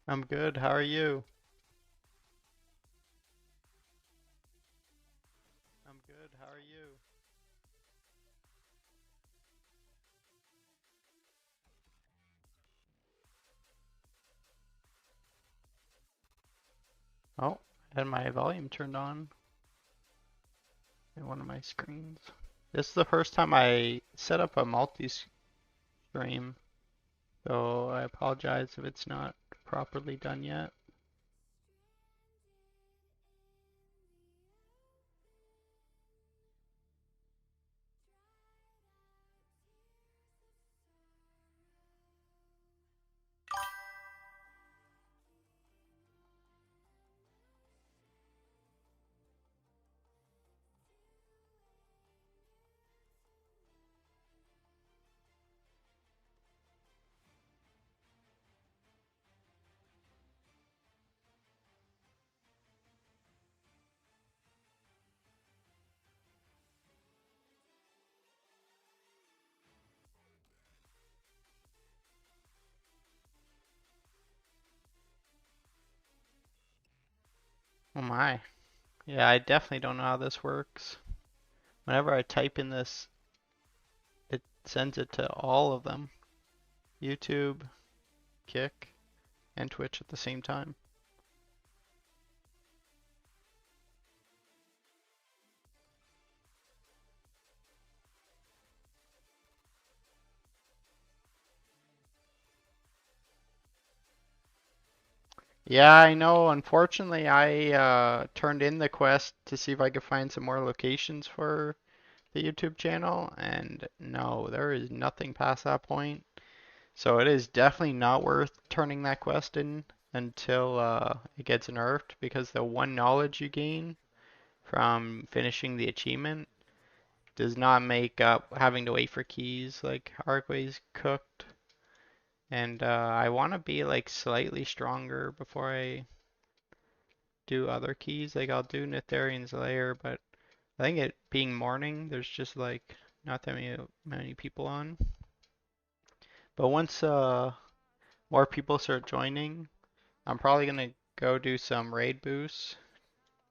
I'm good. How are you? I'm good. How are you? Oh, I had my volume turned on in one of my screens. This is the first time I set up a multi-stream, so I apologize if it's not properly done yet. Oh my. Yeah, I definitely don't know how this works. Whenever I type in this, it sends it to all of them. YouTube, Kick, and Twitch at the same time. Yeah, I know. Unfortunately, I turned in the quest to see if I could find some more locations for the YouTube channel, and no, there is nothing past that point. So it is definitely not worth turning that quest in until it gets nerfed, because the one knowledge you gain from finishing the achievement does not make up having to wait for keys like Arcway's cooked. And I want to be like slightly stronger before I do other keys. Like I'll do Netherian's Lair, but I think it being morning, there's just like not that many people on. But once more people start joining, I'm probably gonna go do some raid boosts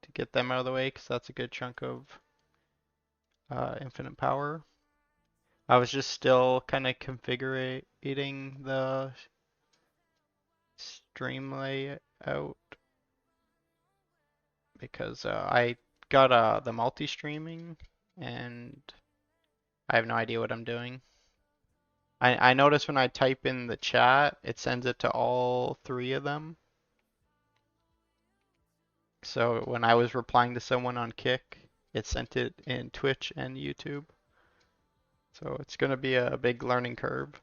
to get them out of the way, because that's a good chunk of infinite power. I was just still kind of configuring the stream layout, because I got the multi-streaming and I have no idea what I'm doing. I notice when I type in the chat, it sends it to all three of them. So when I was replying to someone on Kick, it sent it in Twitch and YouTube. So it's going to be a big learning curve.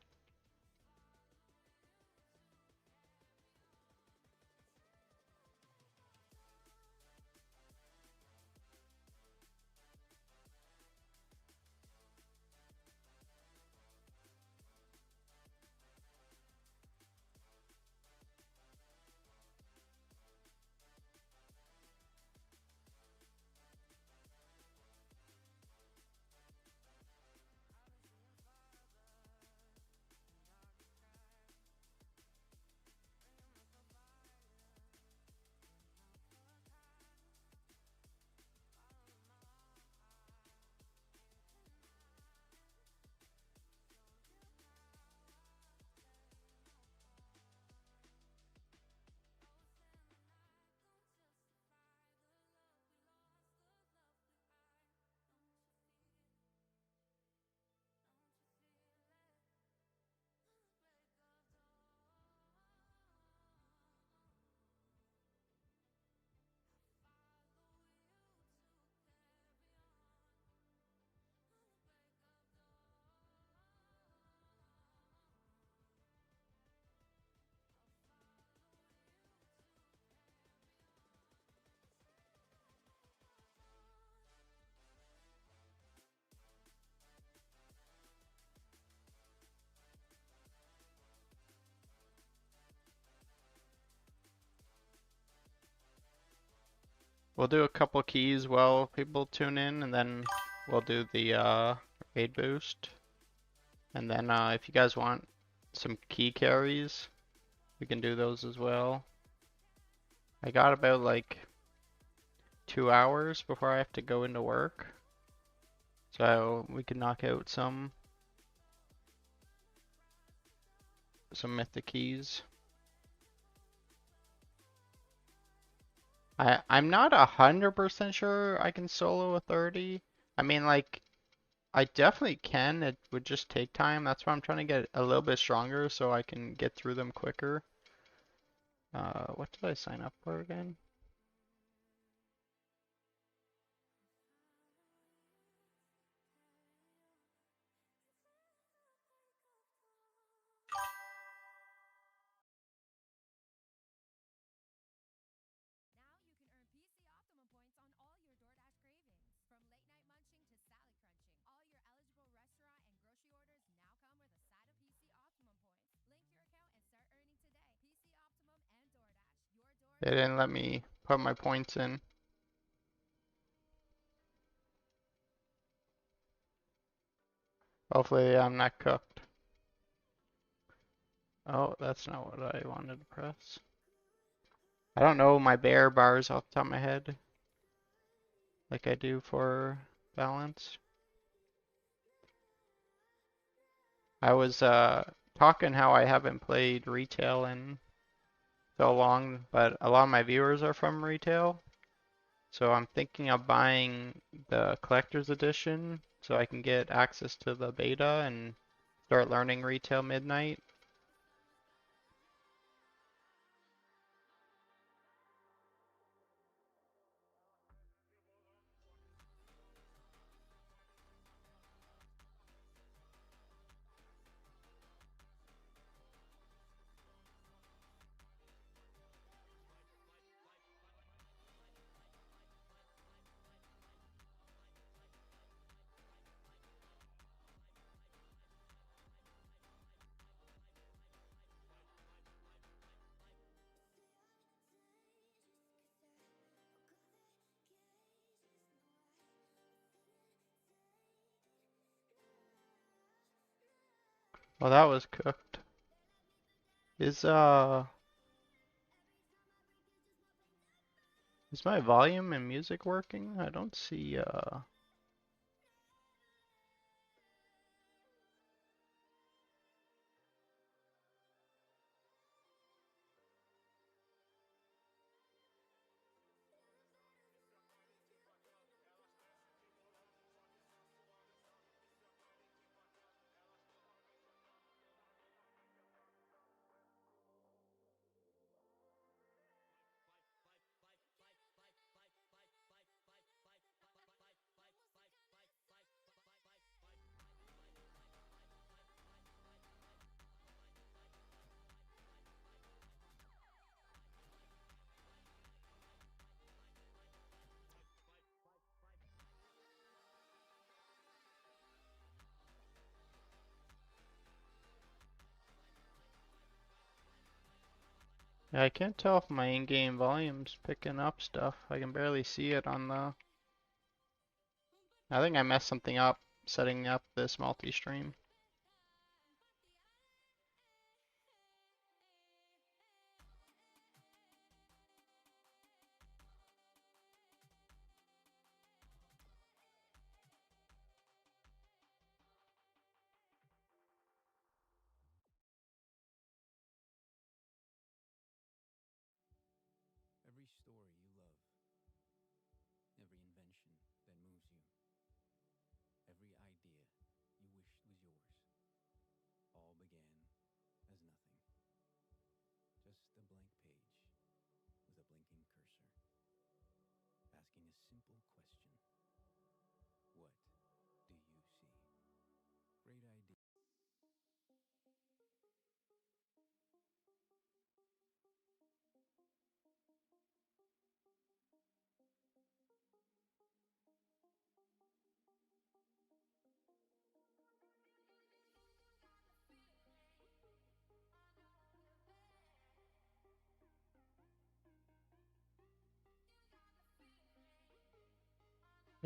We'll do a couple keys while people tune in, and then we'll do the raid boost. And then if you guys want some key carries, We can do those as well. I got about like 2 hours before I have to go into work. So we can knock out some mythic keys. I'm not 100% sure I can solo a 30. I mean, like, I definitely can. It would just take time. That's why I'm trying to get a little bit stronger so I can get through them quicker. What did I sign up for again? They didn't let me put my points in. Hopefully I'm not cooked. Oh, that's not what I wanted to press. I don't know my bear bars off the top of my head like I do for balance. I was talking how I haven't played retail in so long, but a lot of my viewers are from retail. So I'm thinking of buying the collector's edition so I can get access to the beta and start learning retail midnight. Well, that was cooked. Is is my volume and music working? I don't see yeah, I can't tell if my in-game volume's picking up stuff. I can barely see it on the... I think I messed something up setting up this multi-stream. Every story you love, every invention that moves you, every idea you wished was yours, all began as nothing. Just a blank page with a blinking cursor, asking a simple question. What do you see? Great idea.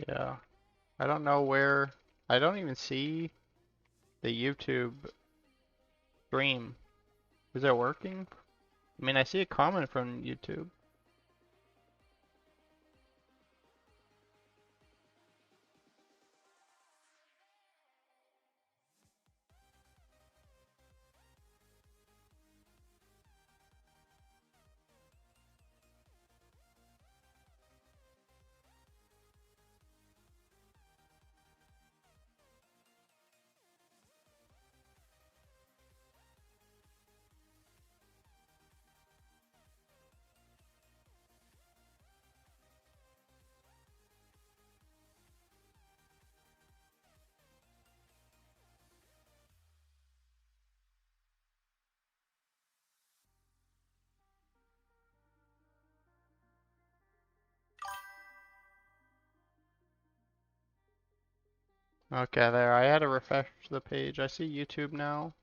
Yeah, I don't know where... I don't even see the YouTube stream. Is it working? I mean, I see a comment from YouTube. Okay, there. I had to refresh the page. I see YouTube now.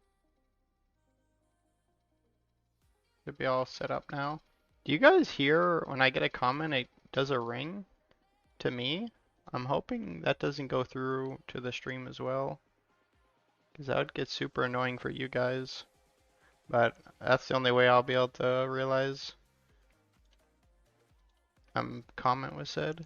Should be all set up now. Do you guys hear when I get a comment, it does a ring to me? I'm hoping that doesn't go through to the stream as well, because that would get super annoying for you guys. But that's the only way I'll be able to realize comment was said.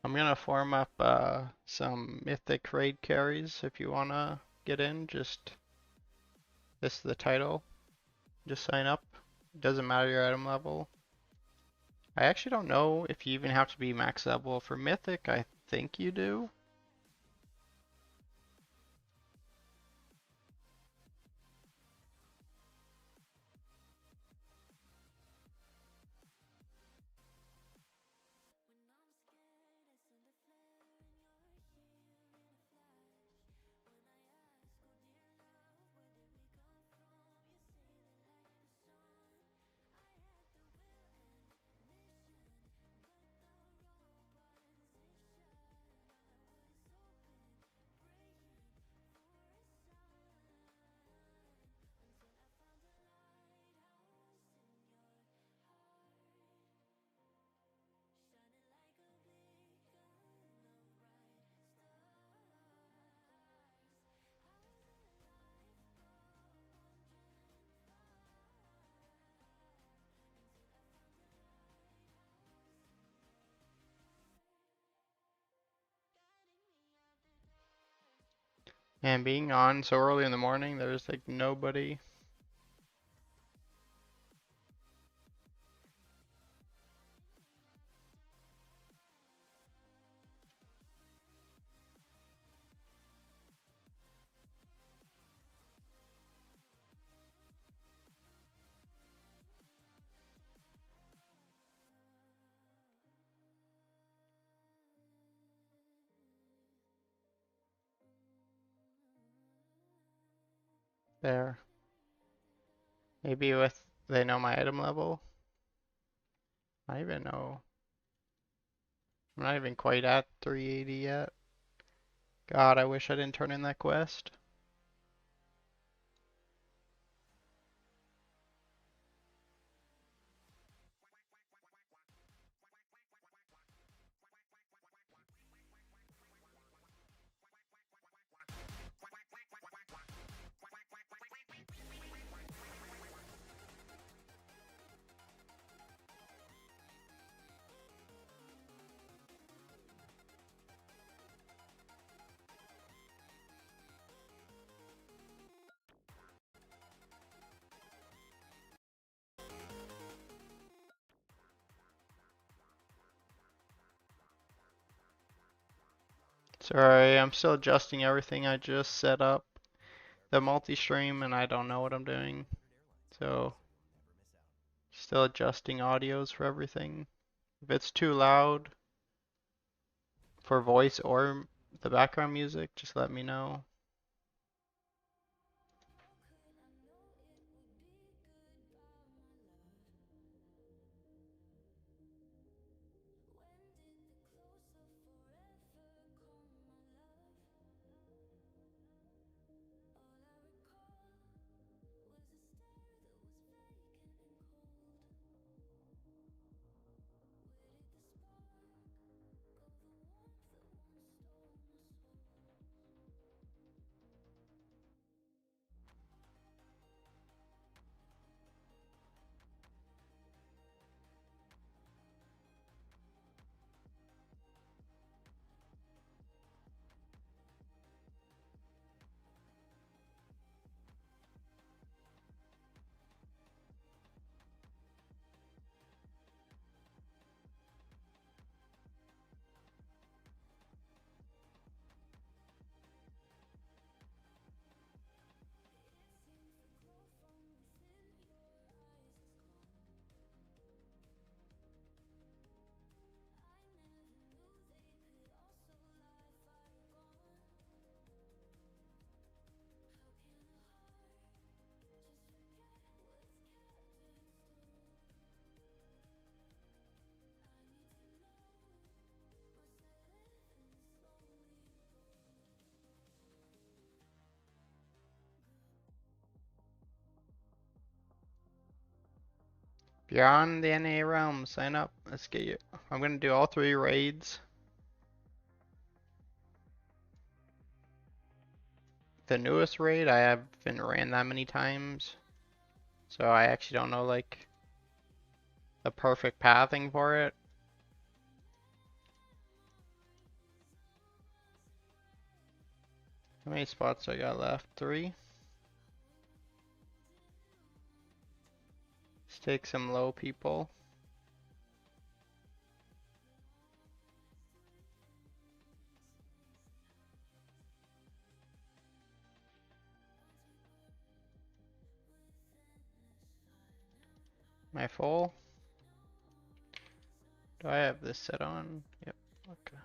I'm gonna form up some mythic raid carries if you wanna get in. Just this is the title. Just sign up. Doesn't matter your item level. I actually don't know if you even have to be max level for mythic. I think you do. And being on so early in the morning, there's like nobody. There. Maybe with they know my item level. I even know. I'm not even quite at 380 yet. God, I wish I didn't turn in that quest. Sorry, I'm still adjusting everything I just set up. The multi-stream and I don't know what I'm doing. So, still adjusting audios for everything. If it's too loud for voice or the background music, just let me know. If you're on the NA realm, sign up. Let's get you. I'm gonna do all 3 raids. The newest raid I haven't ran that many times, so I actually don't know like the perfect pathing for it. How many spots I got left? 3? Let's take some low people. Am I full? Do I have this set on? Yep. Okay.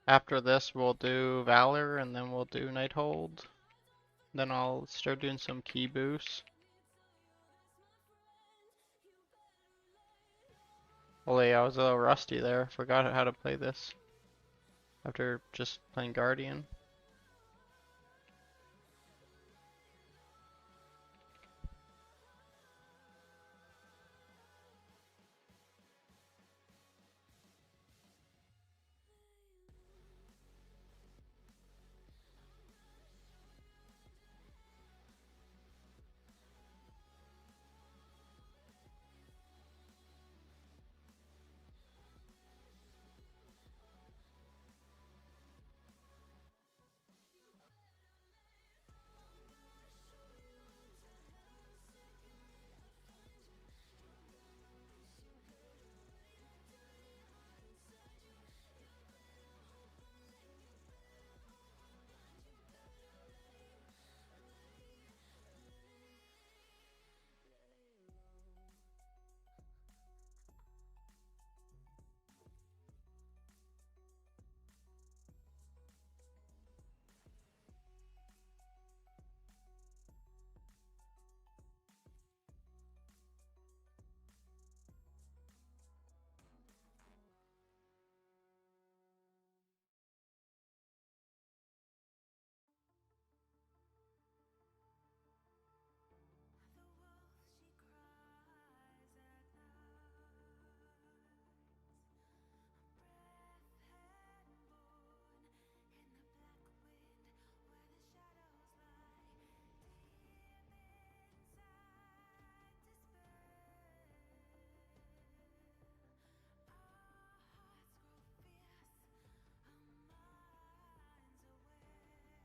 After this, we'll do Valor and then we'll do Nighthold. Then I'll start doing some key boosts. Holy, I was a little rusty there. Forgot how to play this after just playing Guardian.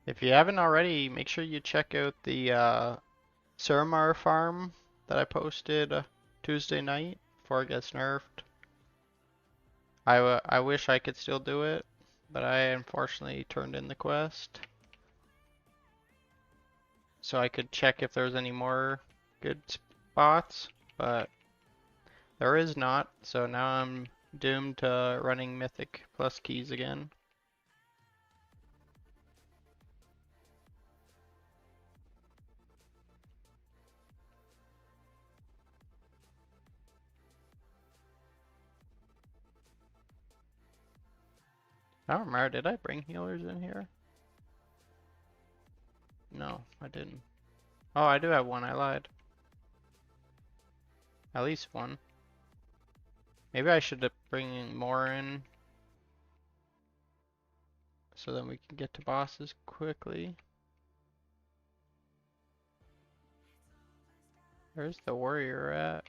If you haven't already, make sure you check out the Suramar farm that I posted Tuesday night before it gets nerfed. I wish I could still do it, but I unfortunately turned in the quest. So I could check if there's any more good spots, but there is not, so now I'm doomed to running Mythic plus keys again. I don't remember, did I bring healers in here? No, I didn't. Oh, I do have one, I lied. At least one. Maybe I should bring more in so then we can get to bosses quickly. Where's the warrior at?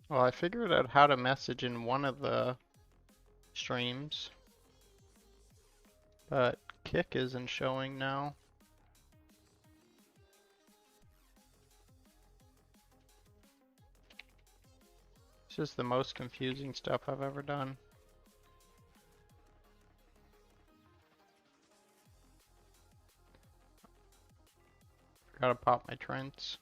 Well, I figured out how to message in one of the streams, but Kick isn't showing now. It's just the most confusing stuff I've ever done. Gotta pop my Trents.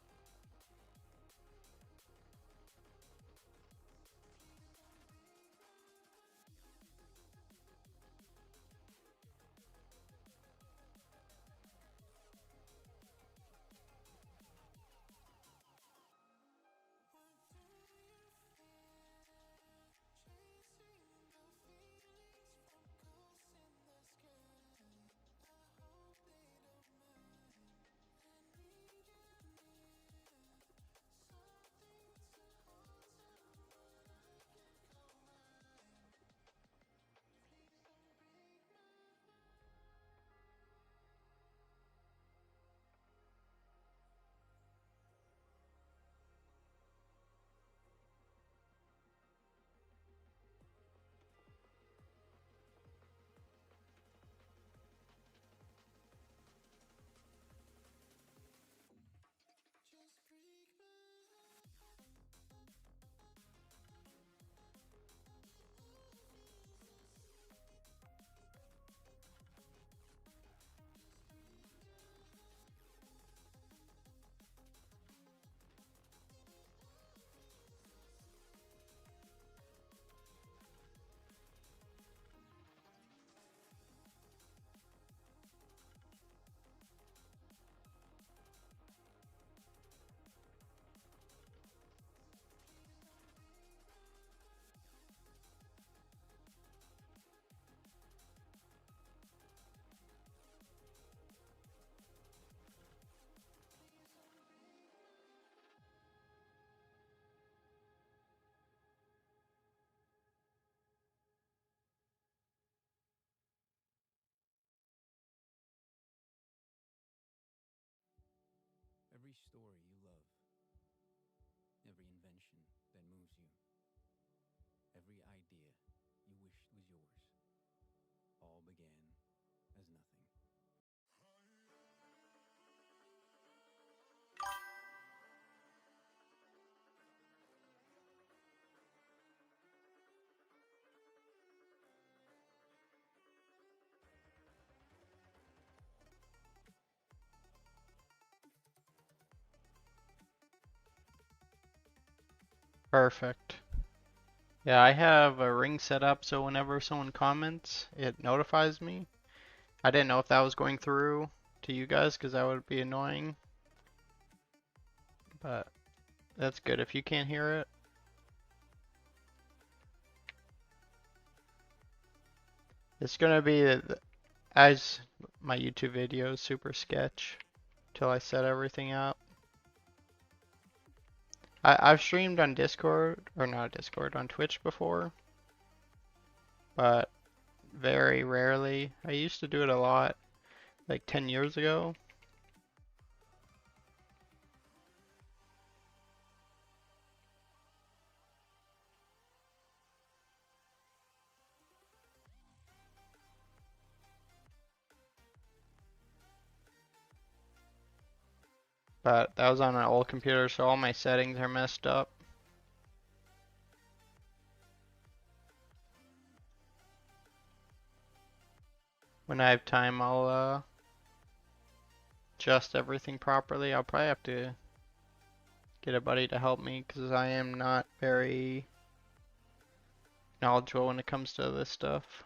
every story you love, every invention that moves you, every idea you wished was yours, all began as nothing. Perfect. Yeah, I have a ring set up so whenever someone comments, it notifies me. I didn't know if that was going through to you guys because that would be annoying, but that's good if you can't hear it. It's gonna be as my YouTube videos, super sketch, till I set everything up. I've streamed on Discord, or not Discord, on Twitch before, but very rarely. I used to do it a lot, like 10 years ago. But that was on an old computer, so all my settings are messed up. When I have time, I'll adjust everything properly. I'll probably have to get a buddy to help me because I am not very knowledgeable when it comes to this stuff.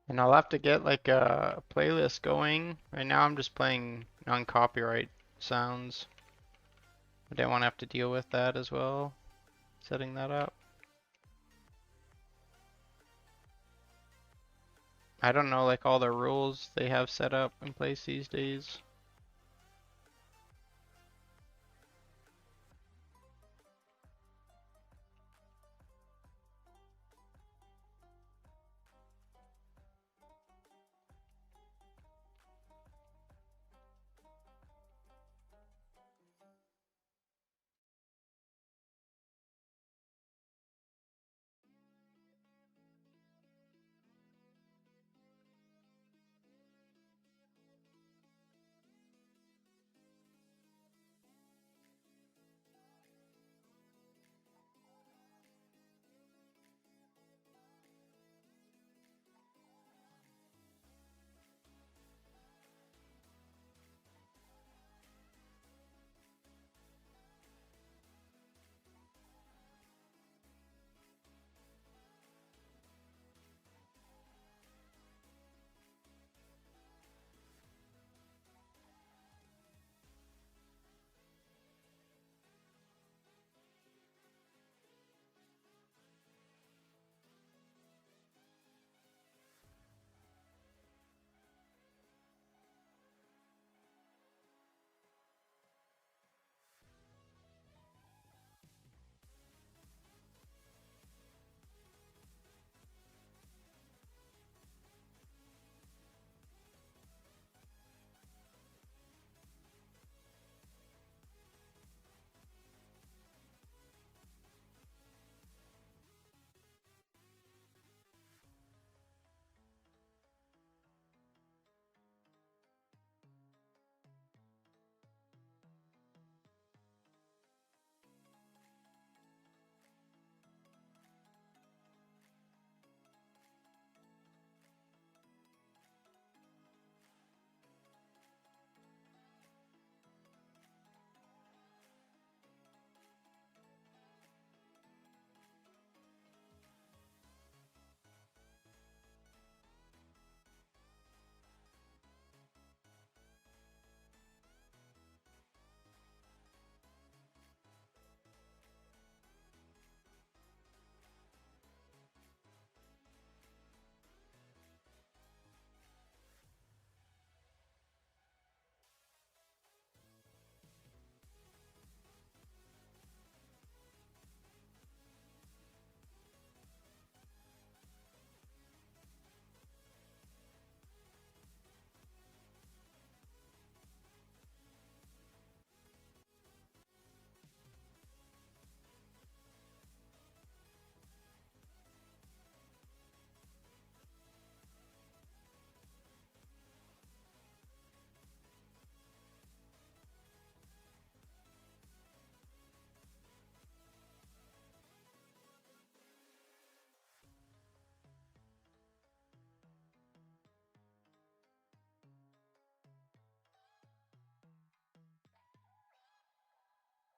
And I'll have to get like a playlist going. Right now I'm just playing non-copyright sounds. I didn't want to have to deal with that as well, setting that up. I don't know like all the rules they have set up in place these days.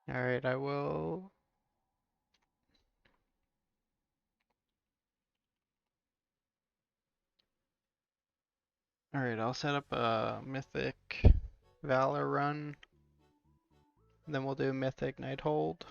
Alright, I will. Alright, I'll set up a Mythic Valor run. Then we'll do Mythic Nighthold.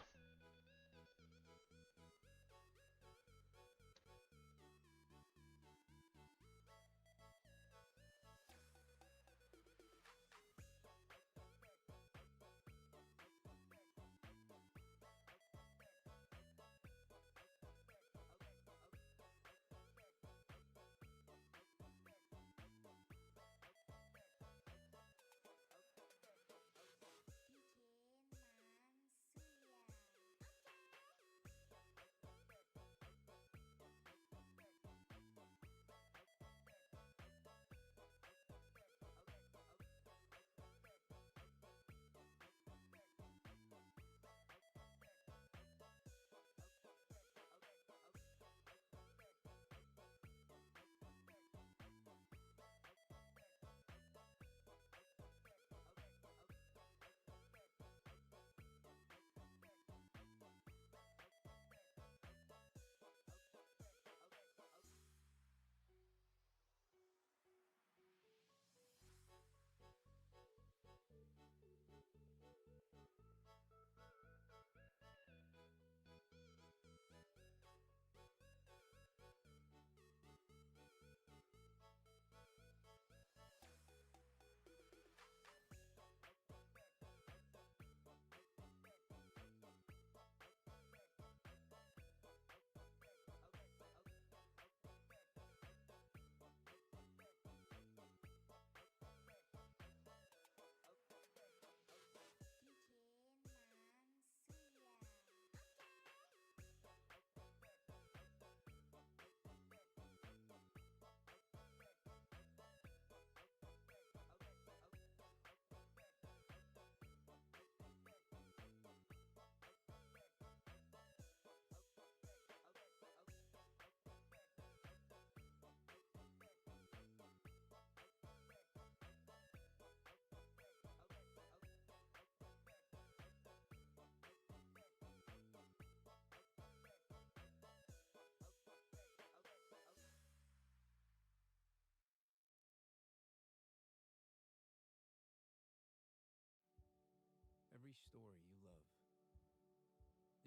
Every story you love,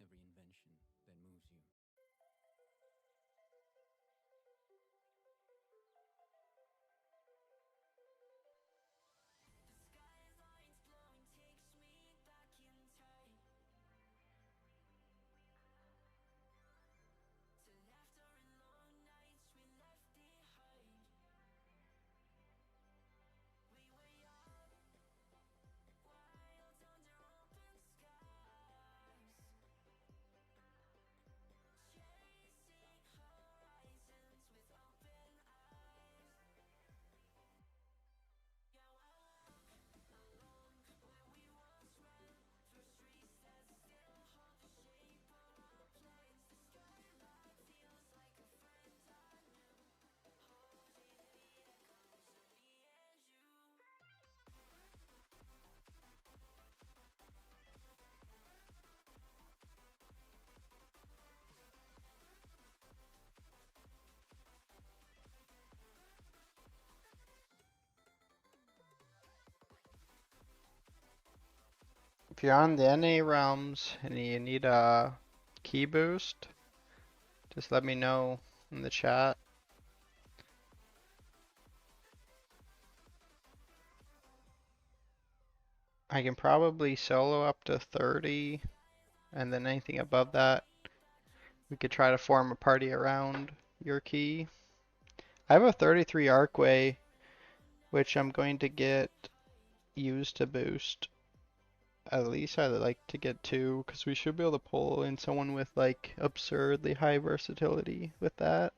every invention that moves you. If you're on the NA realms and you need a key boost, just let me know in the chat. I can probably solo up to 30, and then anything above that, we could try to form a party around your key. I have a 33 Arcway, which I'm going to get used to boost. At least I'd like to get two, because we should be able to pull in someone with like absurdly high versatility with that.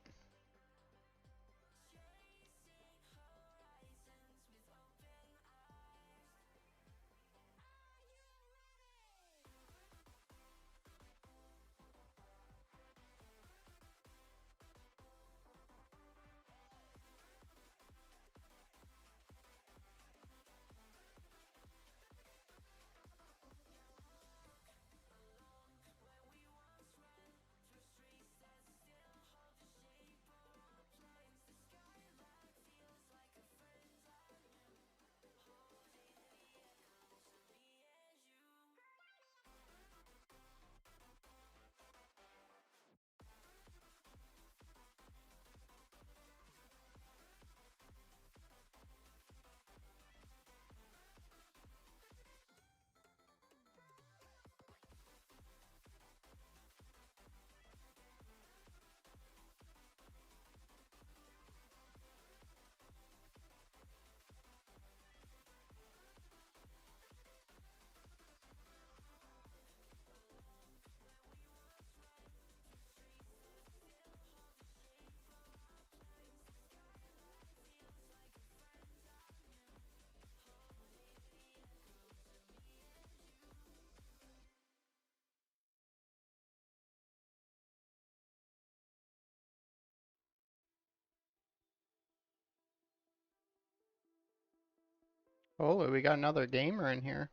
Oh, we got another gamer in here.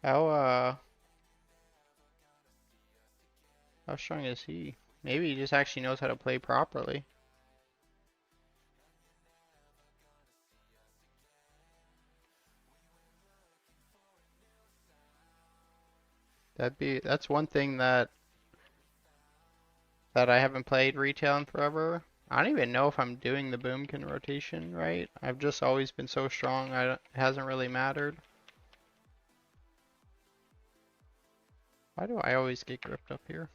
How how strong is he? Maybe he just actually knows how to play properly. That's one thing that I haven't played retail in forever. I don't even know if I'm doing the boomkin rotation right. I've just always been so strong, it hasn't really mattered. Why do I always get gripped up here?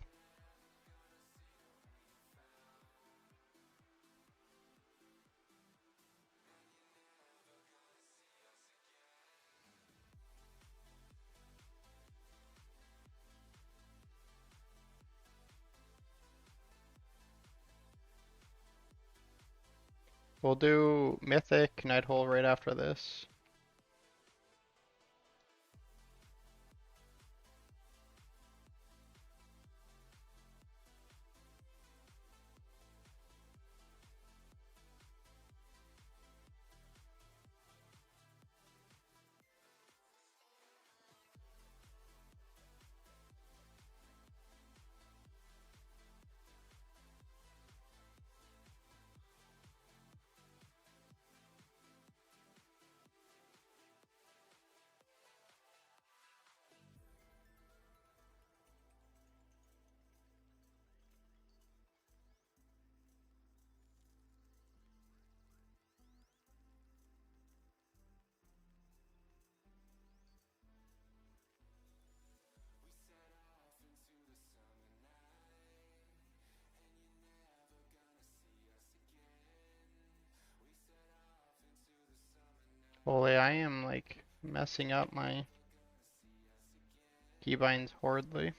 We'll do Mythic Nighthole right after this. Holy, I am like messing up my keybinds horridly.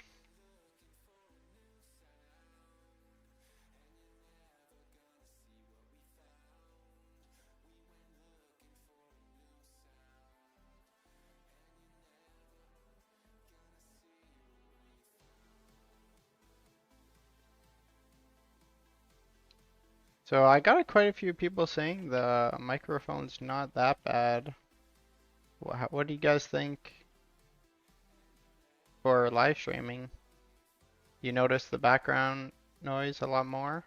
So I got quite a few people saying the microphone's not that bad. What do you guys think for live streaming? You notice the background noise a lot more?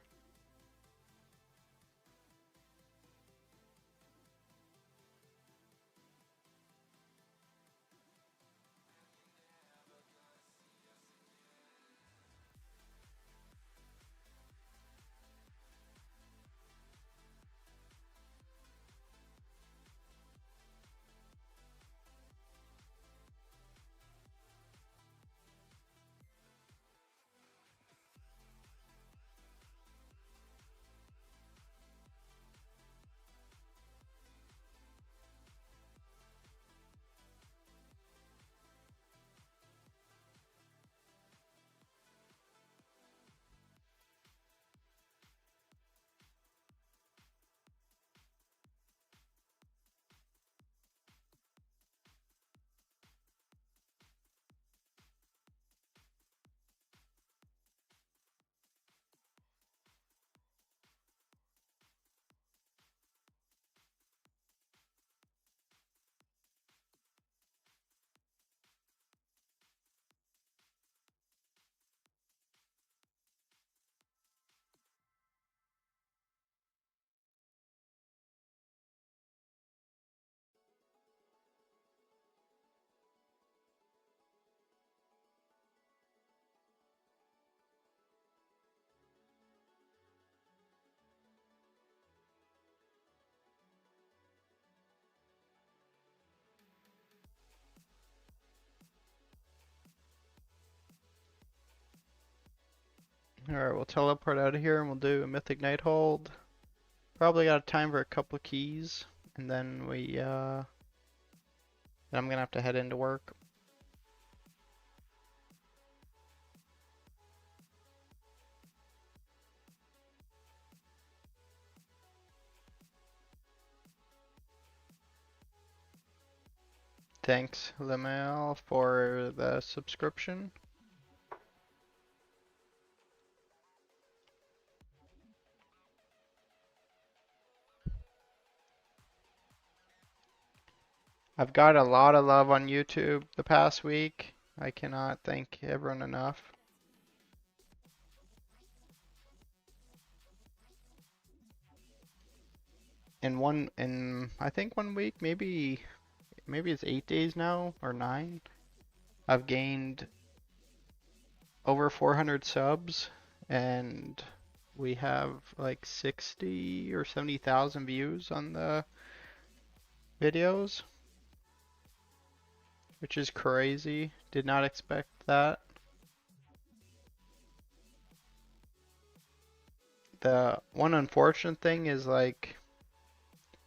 Alright, we'll teleport out of here and we'll do a Mythic Nighthold. Probably got time for a couple of keys, and then then I'm gonna have to head into work. Thanks, Lemel, for the subscription. I've got a lot of love on YouTube the past week. I cannot thank everyone enough. In I think 1 week, maybe it's 8 days now or 9. I've gained over 400 subs and we have like 60 or 70,000 views on the videos, which is crazy. Did not expect that. The one unfortunate thing is like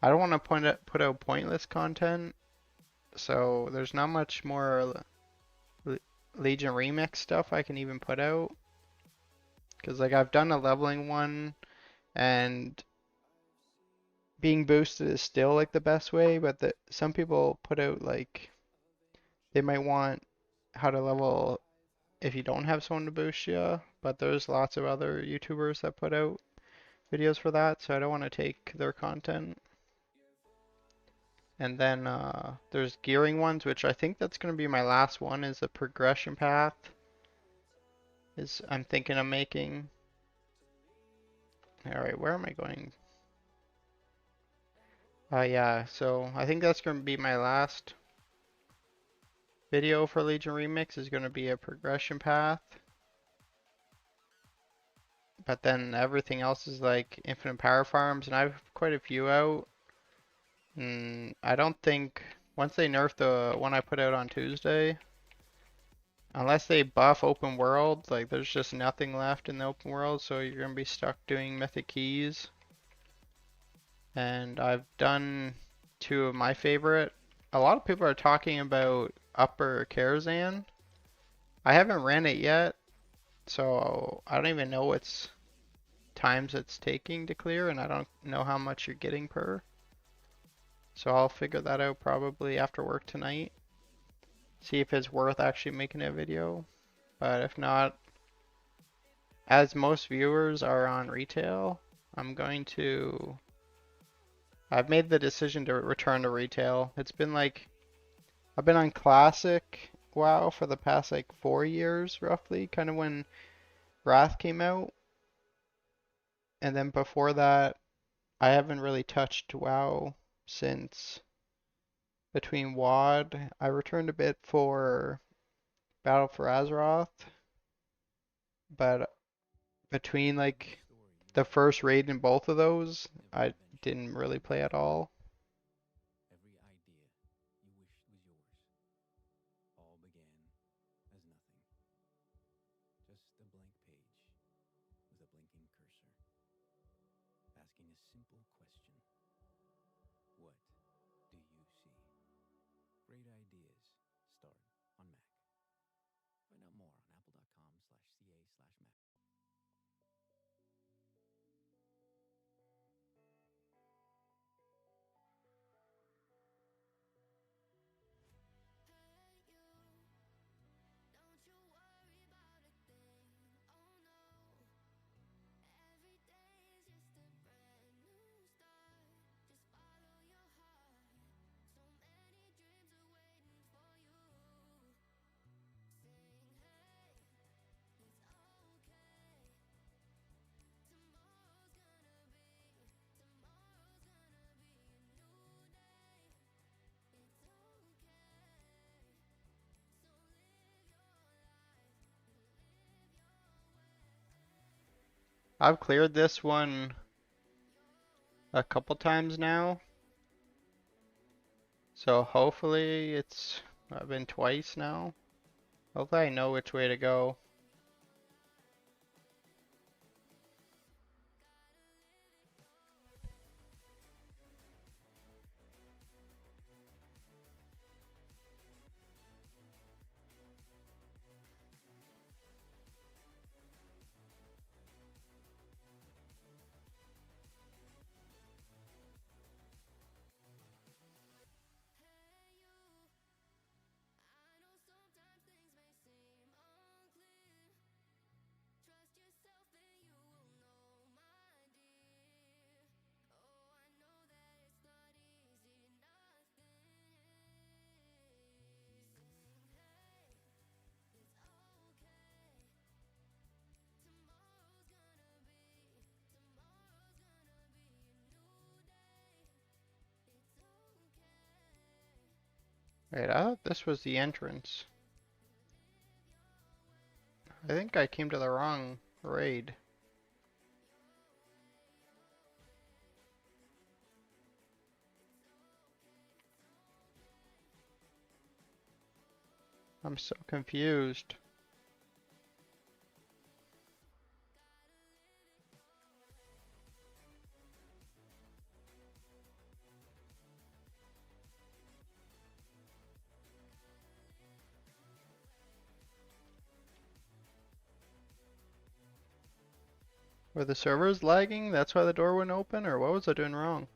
I don't want to put out pointless content, so there's not much more Legion Remix stuff I can even put out. Because like I've done a leveling one and being boosted is still like the best way, but some people put out like they might want how to level if you don't have someone to boost you, but there's lots of other YouTubers that put out videos for that, so I don't want to take their content. And then there's gearing ones, which I think that's going to be my last one, is a progression path. Is I'm thinking of making. All right, where am I going? Yeah, so I think that's going to be my last video for Legion Remix is going to be a progression path. But then everything else is like infinite power farms, and I have quite a few out. I don't think once they nerf the one I put out on Tuesday, unless they buff open world, like there's just nothing left in the open world, so you're gonna be stuck doing mythic keys. And I've done two of my favorite. A lot of people are talking about Upper Karazhan. I haven't ran it yet, so I don't even know what's times it's taking to clear, and I don't know how much you're getting per. So I'll figure that out probably after work tonight. See if it's worth actually making a video. But if not, as most viewers are on retail, I'm going to... I've made the decision to return to retail. It's been like... I've been on Classic WoW for the past like 4 years roughly, kind of when Wrath came out. And then before that, I haven't really touched WoW since between WoD. I returned a bit for Battle for Azeroth, but between like the first raid in both of those, I didn't really play at all. Every idea you wished was yours all began as nothing. Just a blank page with a blinking cursor, asking a simple question. What do you see? Great ideas start on Mac. Find out more on apple.com/ca/Mac. I've cleared this one a couple times now, so hopefully I've been twice now. Hopefully I know which way to go. Wait, I thought this was the entrance. I think I came to the wrong raid. I'm so confused. Were the servers lagging? That's why the door wouldn't open? Or what was I doing wrong?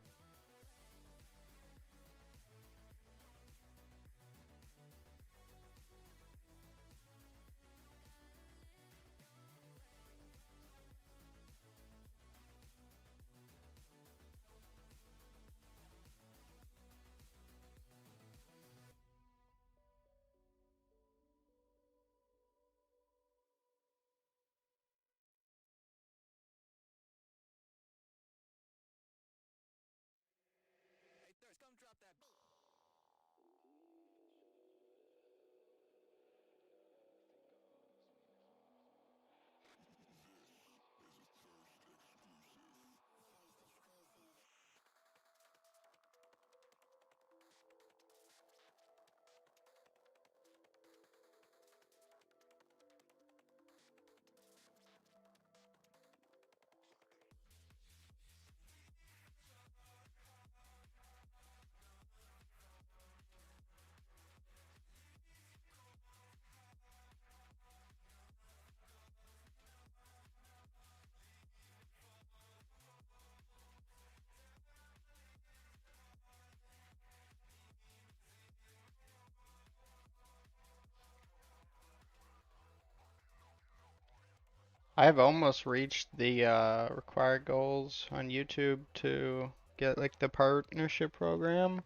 I've almost reached the required goals on YouTube to get like the partnership program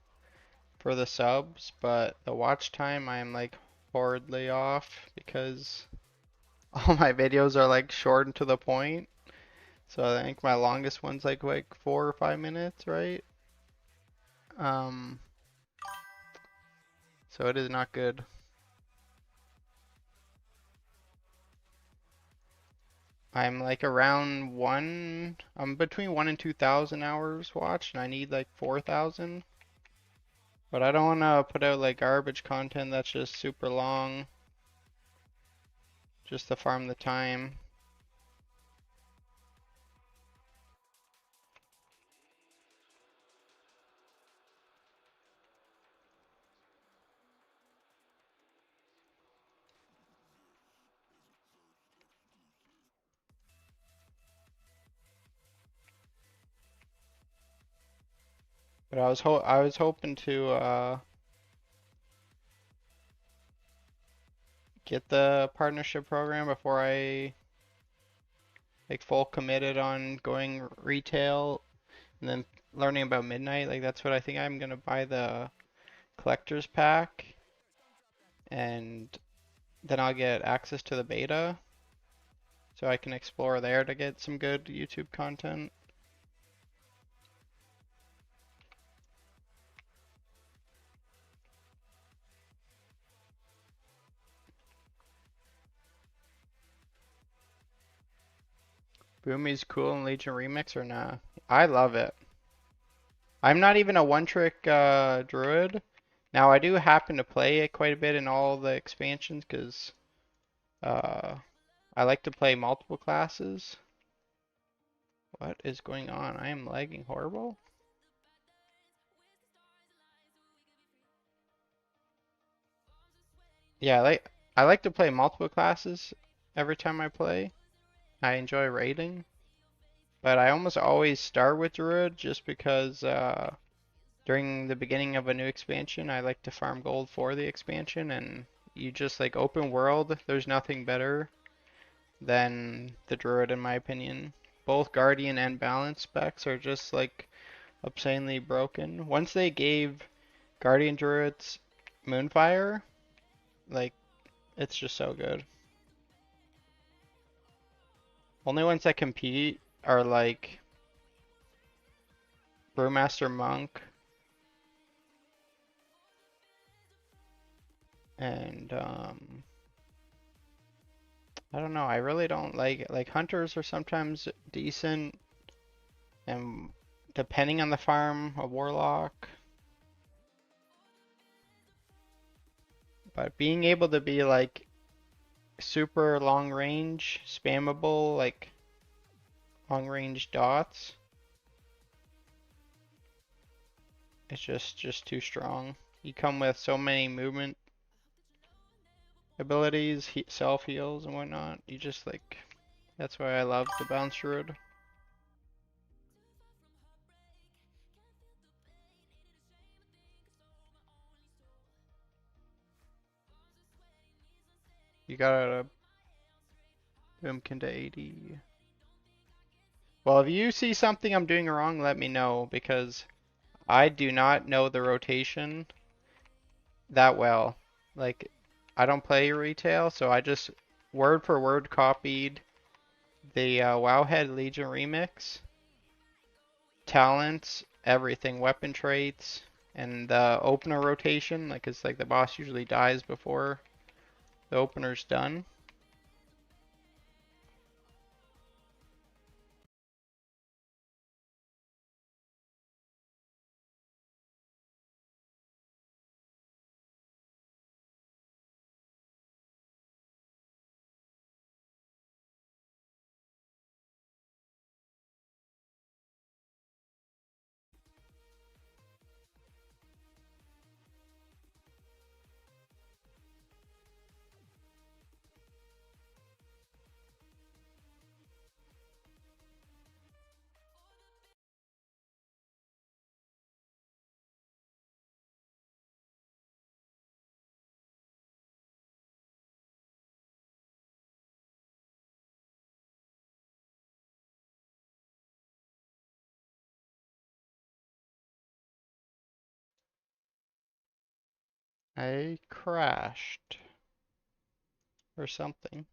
for the subs, but the watch time I'm like horridly off because all my videos are like short and to the point. So I think my longest one's like 4 or 5 minutes, right? Um, so it is not good. I'm like around I'm between 1 and 2,000 hours watched, and I need like 4,000. But I don't want to put out like garbage content that's just super long, just to farm the time. But I was hoping to get the partnership program before I like full committed on going retail and then learning about Midnight. Like that's what I think I'm gonna buy the collector's pack and then I'll get access to the beta so I can explore there to get some good YouTube content. Boomy's cool in Legion Remix or nah? I love it. I'm not even a one-trick druid. Now I do happen to play it quite a bit in all the expansions because uh, I like to play multiple classes. What is going on? I am lagging horrible. Yeah, I like to play multiple classes every time I play. I enjoy raiding, but I almost always start with druid just because during the beginning of a new expansion, I like to farm gold for the expansion, and you just like open world, there's nothing better than the druid in my opinion. Both guardian and balance specs are just like obscenely broken. Once they gave guardian druids moonfire, like it's just so good. Only ones that compete are like Brewmaster Monk. And I don't know. I really don't like hunters are sometimes decent, and depending on the farm, a warlock. But being able to be like super long range, spammable, like long range dots, it's just too strong. You come with so many movement abilities, self heals and whatnot. You just like that's why I love the bounce druid. You gotta boomkin to 80. Well, if you see something I'm doing wrong, let me know because I do not know the rotation that well. Like, I don't play retail, so I just word for word copied the Wowhead Legion remix, talents, everything, weapon traits, and the opener rotation. Like, it's like the boss usually dies before the opener's done. I crashed or something.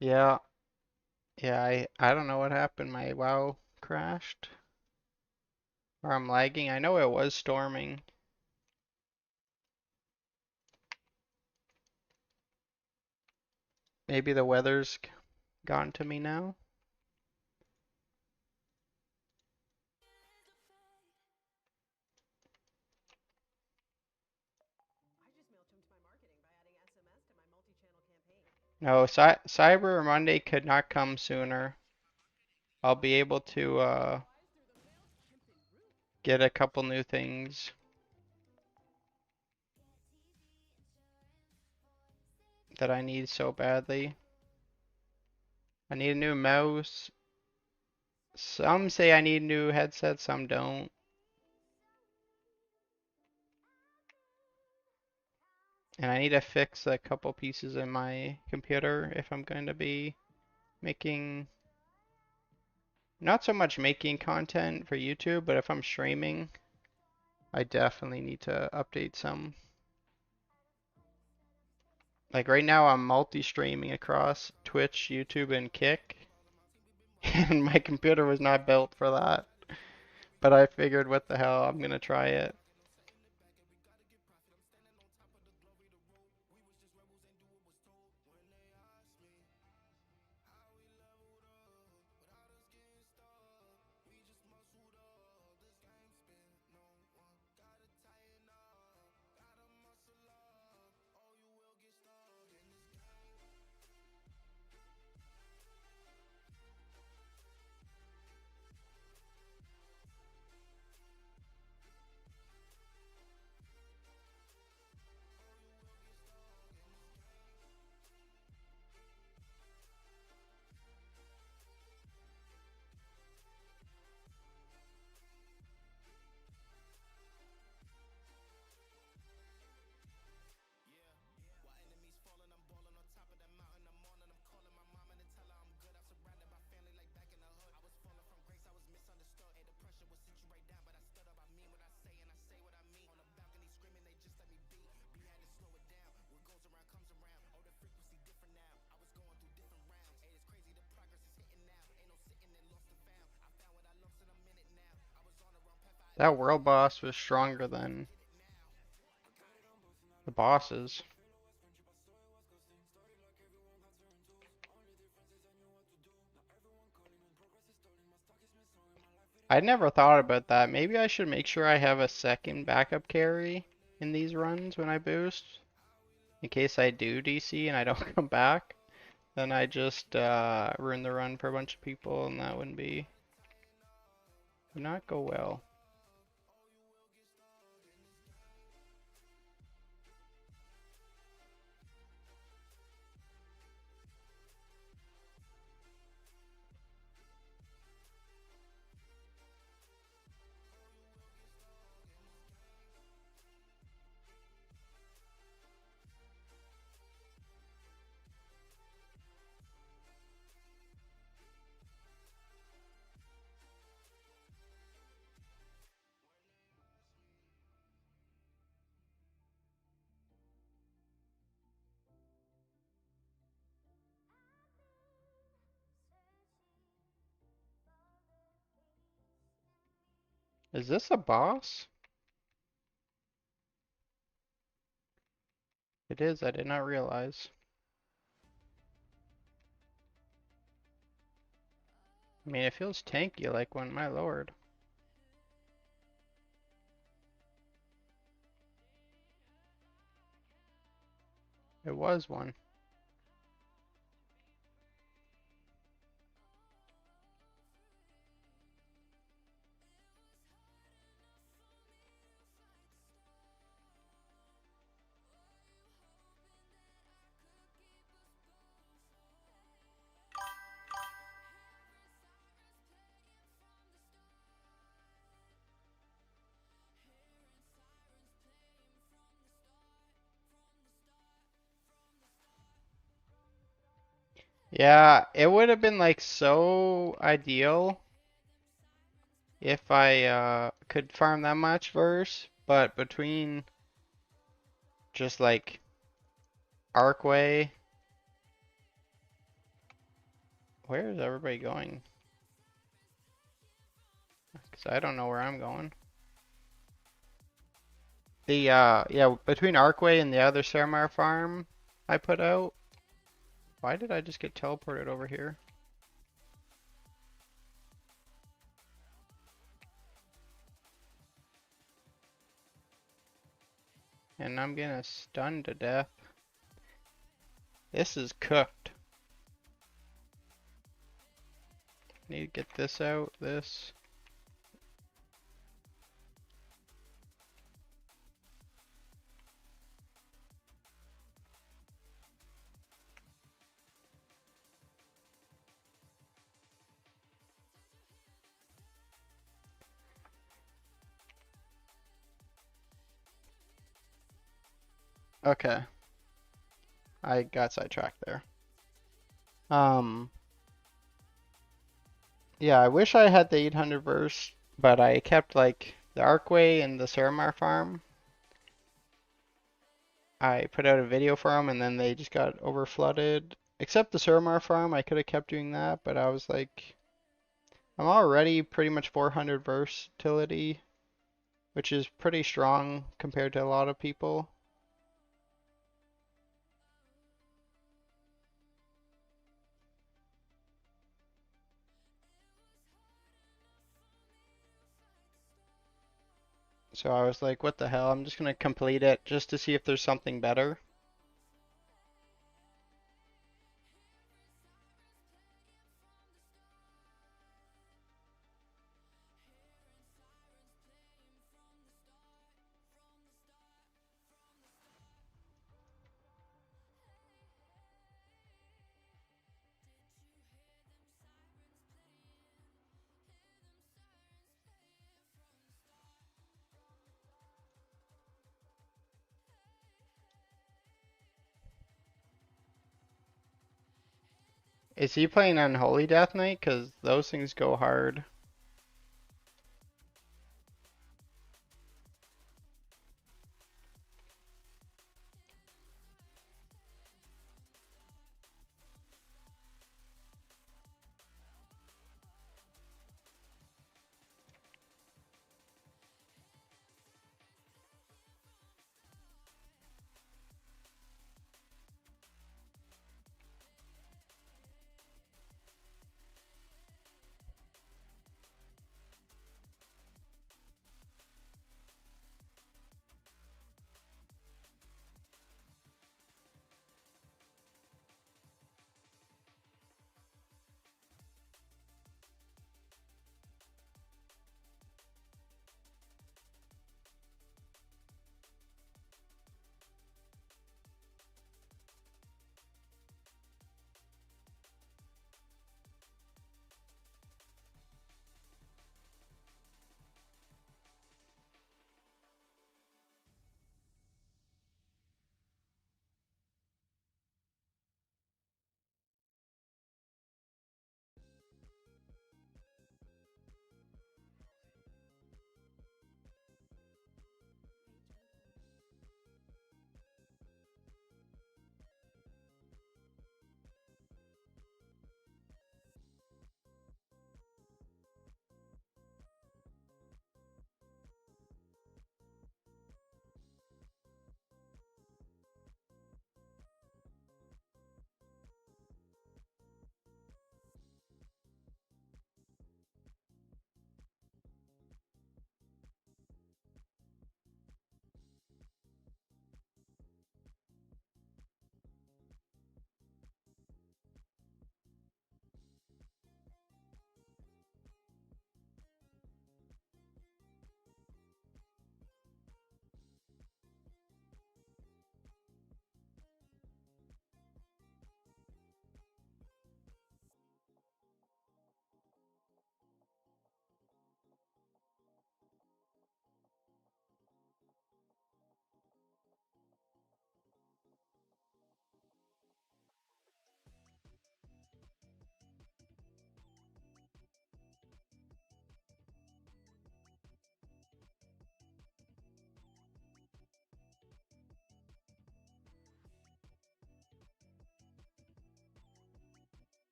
Yeah, yeah, I don't know what happened. My WoW crashed. Or I'm lagging. I know it was storming. Maybe the weather's gotten to me now. No, Cyber Monday could not come sooner. I'll be able to get a couple new things that I need so badly. I need a new mouse. Some say I need a new headset, some don't. And I need to fix a couple pieces in my computer if I'm going to be making, not so much making content for YouTube, but if I'm streaming, I definitely need to update some. Like right now I'm multi-streaming across Twitch, YouTube, and Kick, and my computer was not built for that. But I figured, what the hell, I'm gonna try it. That world boss was stronger than the bosses. I never thought about that. Maybe I should make sure I have a second backup carry in these runs when I boost. In case I do DC and I don't come back. Then I just ruin the run for a bunch of people and that would not go well. Is this a boss? It is, I did not realize. I mean, it feels tanky like one, my lord. It was one. Yeah, it would have been like so ideal if I could farm that much verse, but between just like Arcway, where is everybody going? Because I don't know where I'm going. The yeah, between Arcway and the other Saramar farm I put out. Why did I just get teleported over here? And I'm gonna stun to death. This is cooked. Need to get this out, this. Okay, I got sidetracked there. Yeah, I wish I had the 800 verse, but I kept like the Arcway and the Saramar farm. I put out a video for them and then they just got over flooded. Except the Saramar farm, I could have kept doing that, but I was like, I'm already pretty much 400 versatility, which is pretty strong compared to a lot of people. So I was like, what the hell? I'm just gonna complete it just to see if there's something better. Is he playing Unholy Death Knight? Because those things go hard.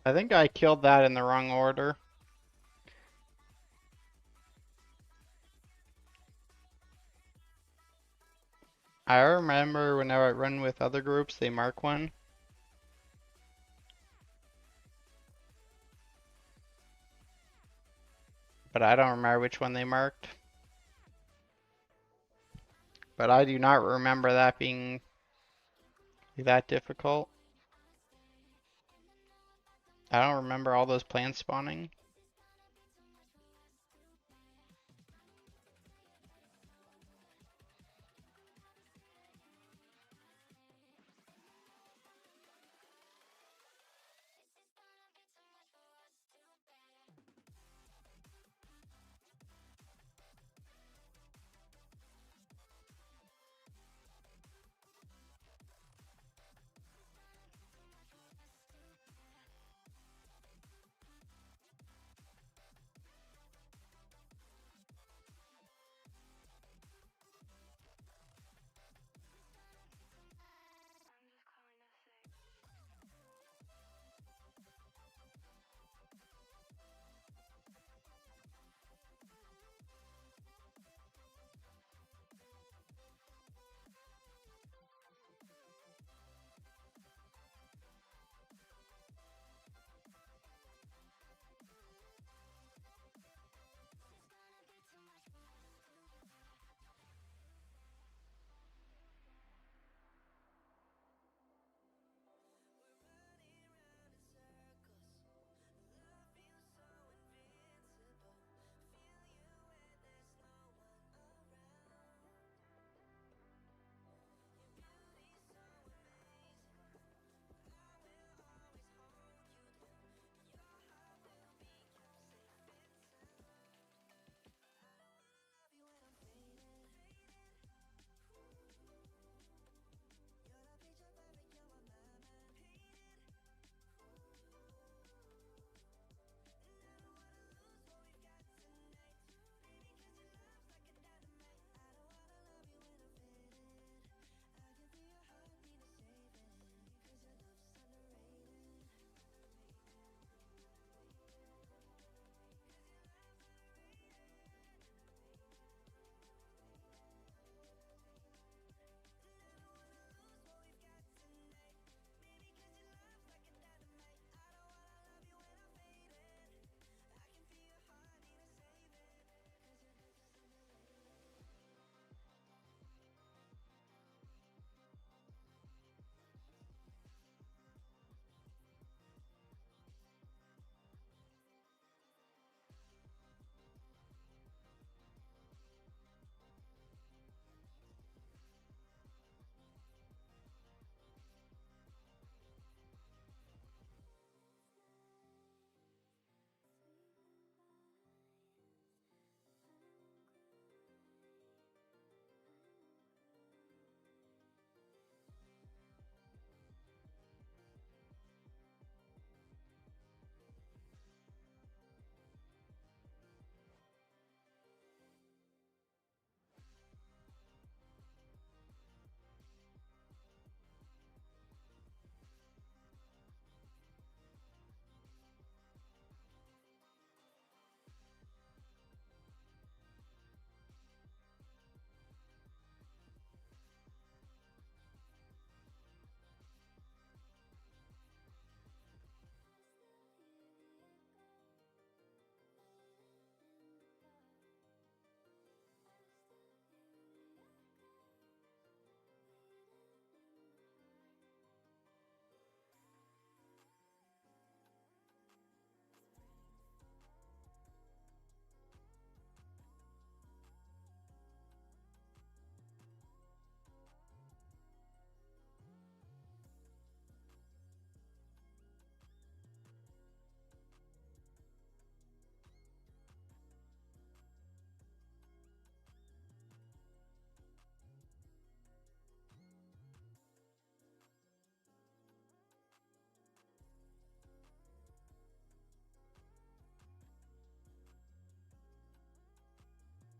I think I killed that in the wrong order. I remember whenever I run with other groups, they mark one. But I don't remember which one they marked. But I do not remember that being that difficult. I don't remember all those plants spawning.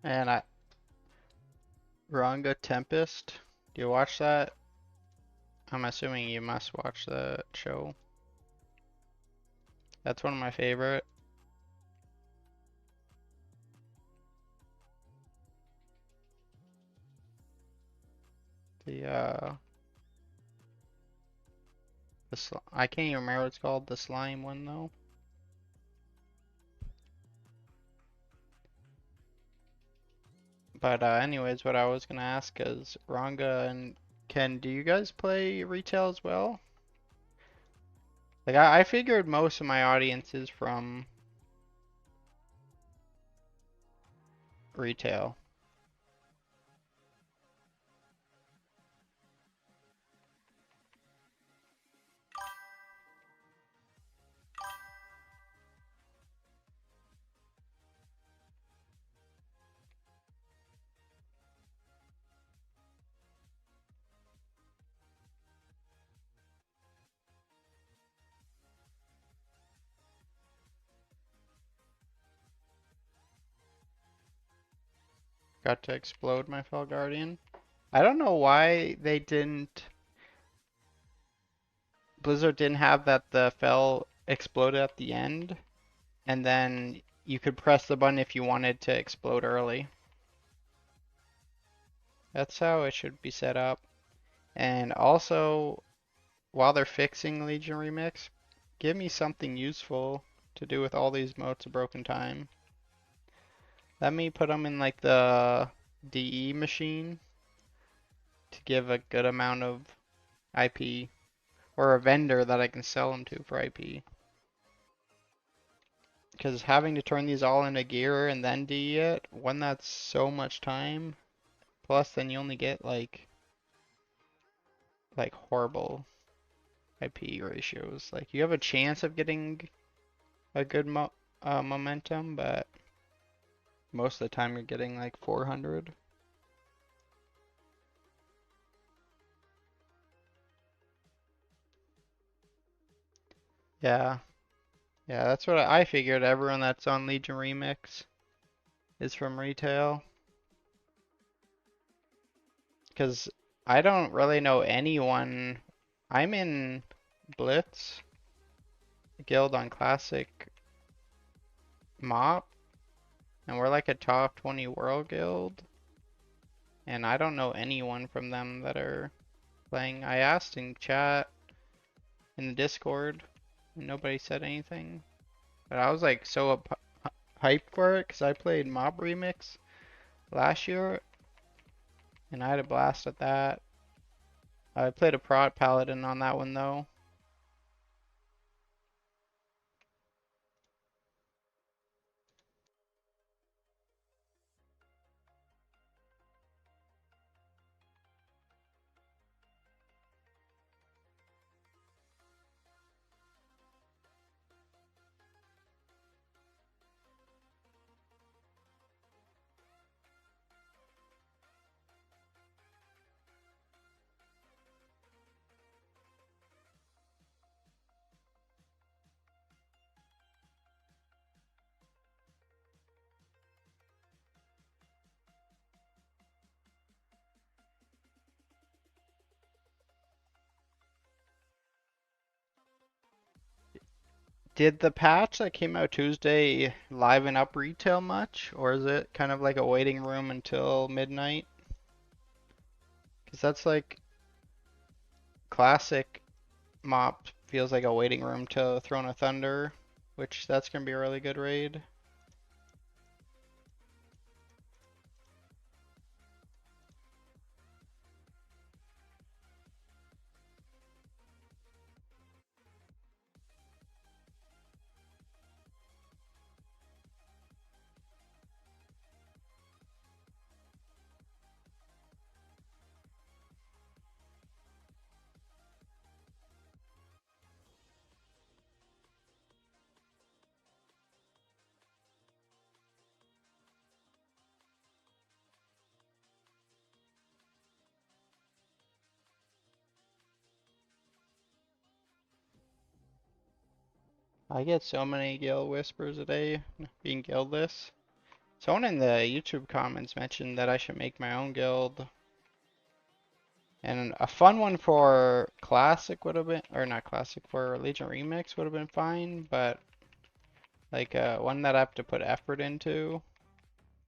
And Ranga Tempest. Do you watch that? I'm assuming you must watch the show. That's one of my favorite. The I can't even remember what it's called. The slime one though. But anyways, what I was gonna ask is Ranga and Ken, do you guys play retail as well? Like I figured most of my audience is from retail. Got to explode my Fell Guardian. I don't know why they didn't. Blizzard didn't have that the Fell exploded at the end, and then you could press the button if you wanted to explode early. That's how it should be set up. And also, while they're fixing Legion Remix, give me something useful to do with all these motes of broken time. Let me put them in like the DE machine to give a good amount of IP, or a vendor that I can sell them to for IP. Because having to turn these all into gear and then DE it, one that's so much time, plus then you only get like horrible IP ratios. Like you have a chance of getting a good momentum, but most of the time you're getting like 400. Yeah, yeah, that's what I figured. Everyone that's on Legion Remix is from retail. Because I don't really know anyone. I'm in Blitz Guild on Classic Mop, and we're like a top 20 world guild. And I don't know anyone from them that are playing. I asked in chat in the Discord, and nobody said anything. But I was like so hyped for it because I played Mob Remix last year, and I had a blast at that. I played a Prot Paladin on that one though. Did the patch that came out Tuesday liven up retail much, or is it kind of like a waiting room until midnight? Because that's like classic mop feels like a waiting room to Throne of Thunder, which that's gonna be a really good raid. I get so many guild whispers a day being guildless. Someone in the YouTube comments mentioned that I should make my own guild. And a fun one for Classic would have been, or not Classic, for Legion Remix would have been fine, but Like one that I have to put effort into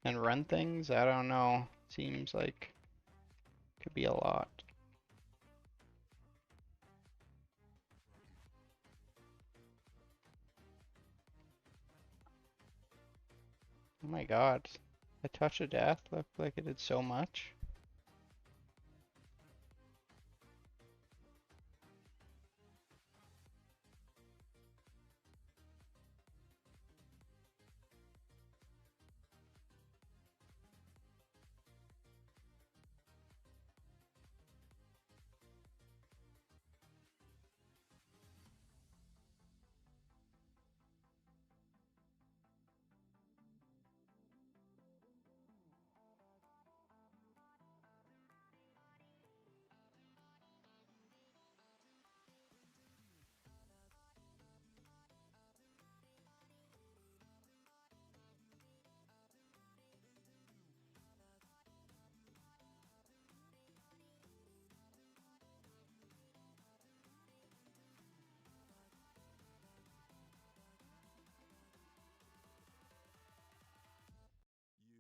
and run things. I don't know. Seems like could be a lot. Oh my god. A touch of death looked like it did so much.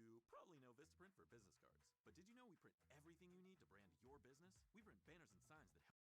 You probably know Vistaprint for business cards, but did you know we print everything you need to brand your business? We print banners and signs that help.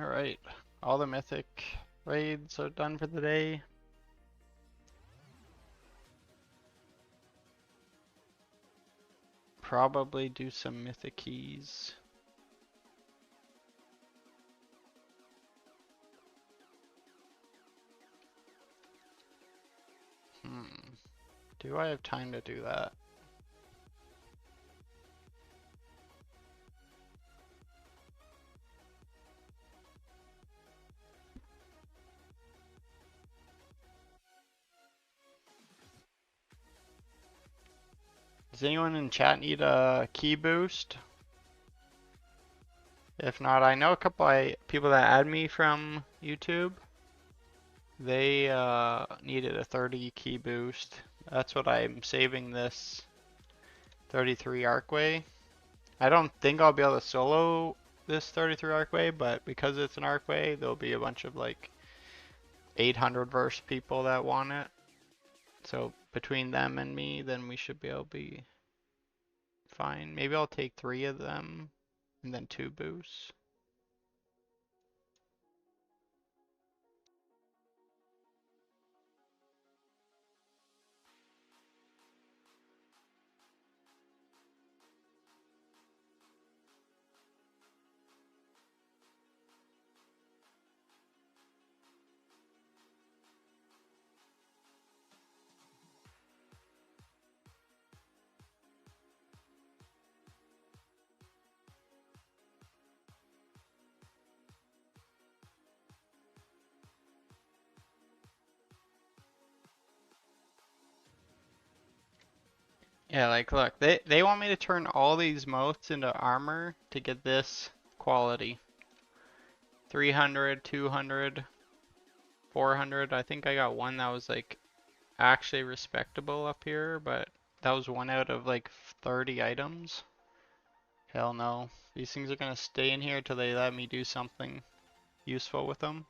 Alright, all the mythic raids are done for the day. Probably do some mythic keys. Do I have time to do that? Does anyone in chat need a key boost? If not, I know a couple of people that add me from YouTube. They needed a 30 key boost. That's what I'm saving this 33 Arcway. I don't think I'll be able to solo this 33 Arcway, but because it's an Arcway, there'll be a bunch of like 800 verse people that want it. So between them and me, then we should be able to be fine. Maybe I'll take 3 of them and then 2 boosts. Yeah, like look, they want me to turn all these motes into armor to get this quality. 300, 200, 400. I think I got one that was like actually respectable up here, but that was one out of like 30 items. Hell no. These things are gonna stay in here till they let me do something useful with them.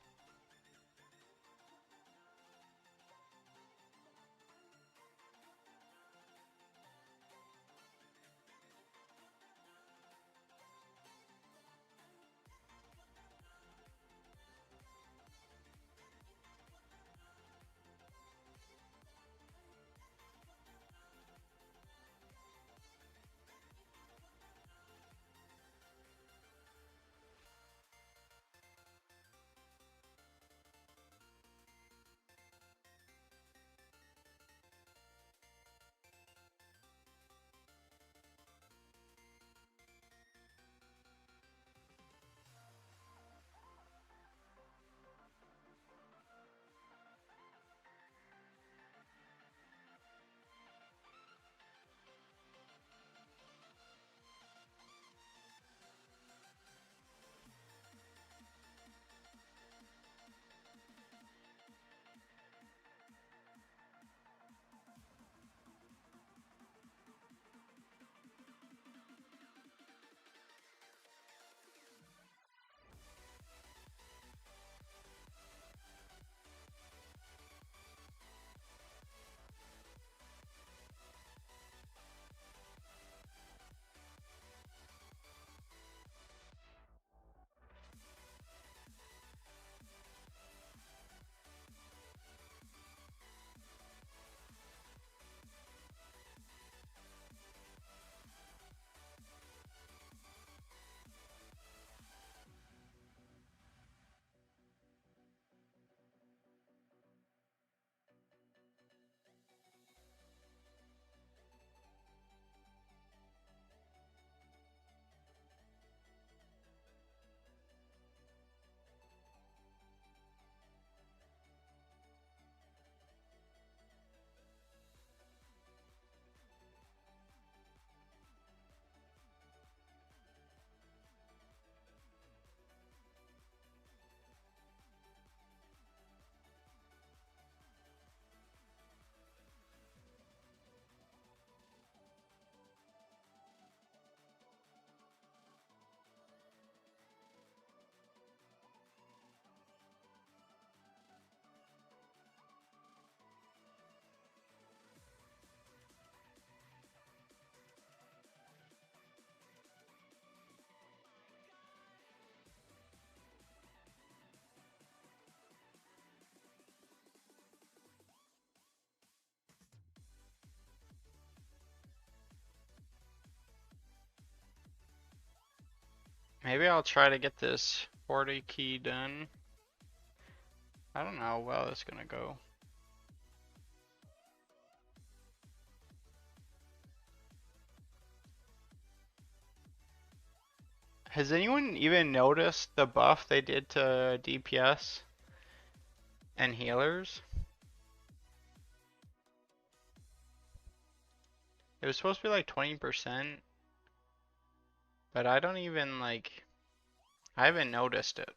Maybe I'll try to get this 40 key done. I don't know how well it's gonna go. Has anyone even noticed the buff they did to DPS and healers? It was supposed to be like 20%, but I don't even like, I haven't noticed it.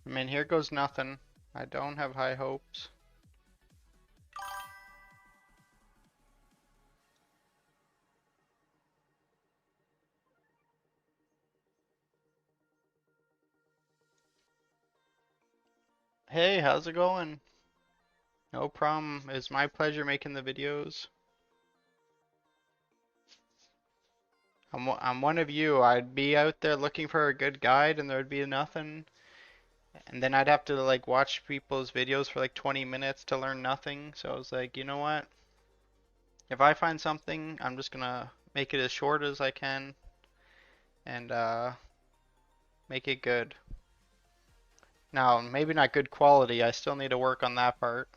I mean, here goes nothing. I don't have high hopes. Hey, how's it going? No problem. It's my pleasure making the videos. I'm one of you. I'd be out there looking for a good guide and there'd be nothing. And then I'd have to like watch people's videos for like 20 minutes to learn nothing. So I was like, you know what? If I find something, I'm just gonna make it as short as I can and make it good. Now, maybe not good quality. I still need to work on that part.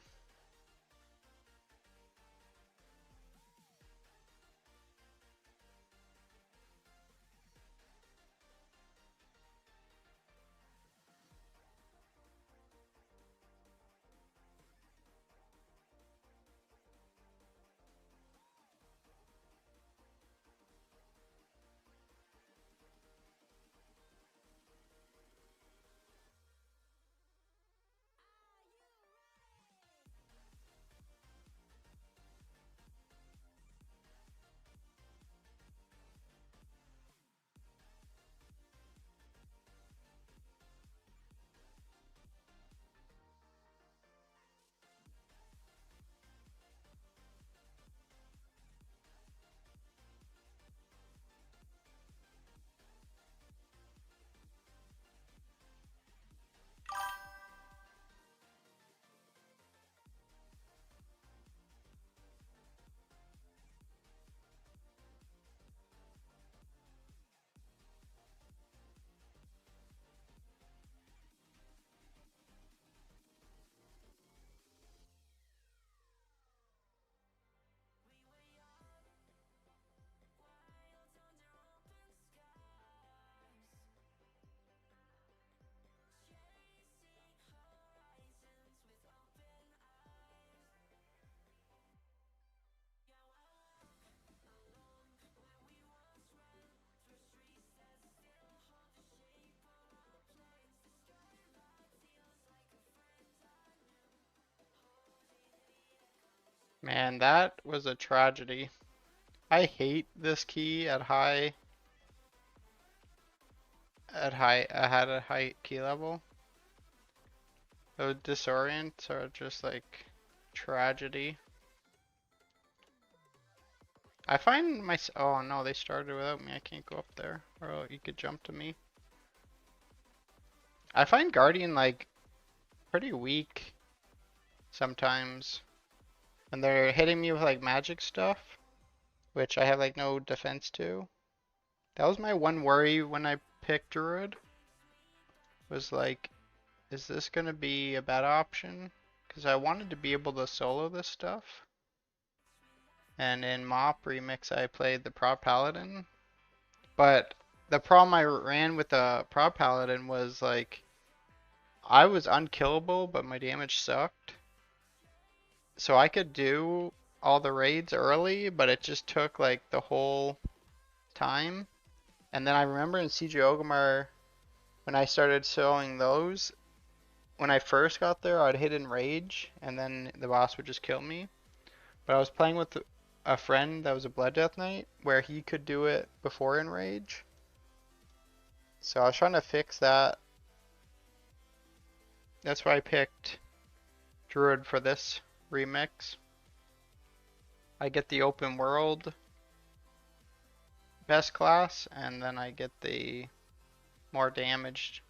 Man, that was a tragedy. I hate this key at a high key level. Those disorients are just like tragedy. I find my oh no, they started without me. I can't go up there. Or you could jump to me. I find Guardian like pretty weak sometimes. And they're hitting me with like magic stuff, which I have like no defense to. That was my one worry when I picked Druid, was like, is this gonna be a bad option? Because I wanted to be able to solo this stuff. And in MoP Remix I played the Prot Paladin. But the problem I ran with the Prot Paladin was like, I was unkillable, but my damage sucked. So I could do all the raids early, but it just took like the whole time. And then I remember in CJ Ogamar, when I started soloing those, when I first got there, I'd hit Enrage, and then the boss would just kill me. But I was playing with a friend that was a Blood Death Knight, where he could do it before Enrage. So I was trying to fix that. That's why I picked Druid for this remix. I get the open world best class, and then I get the more damaged.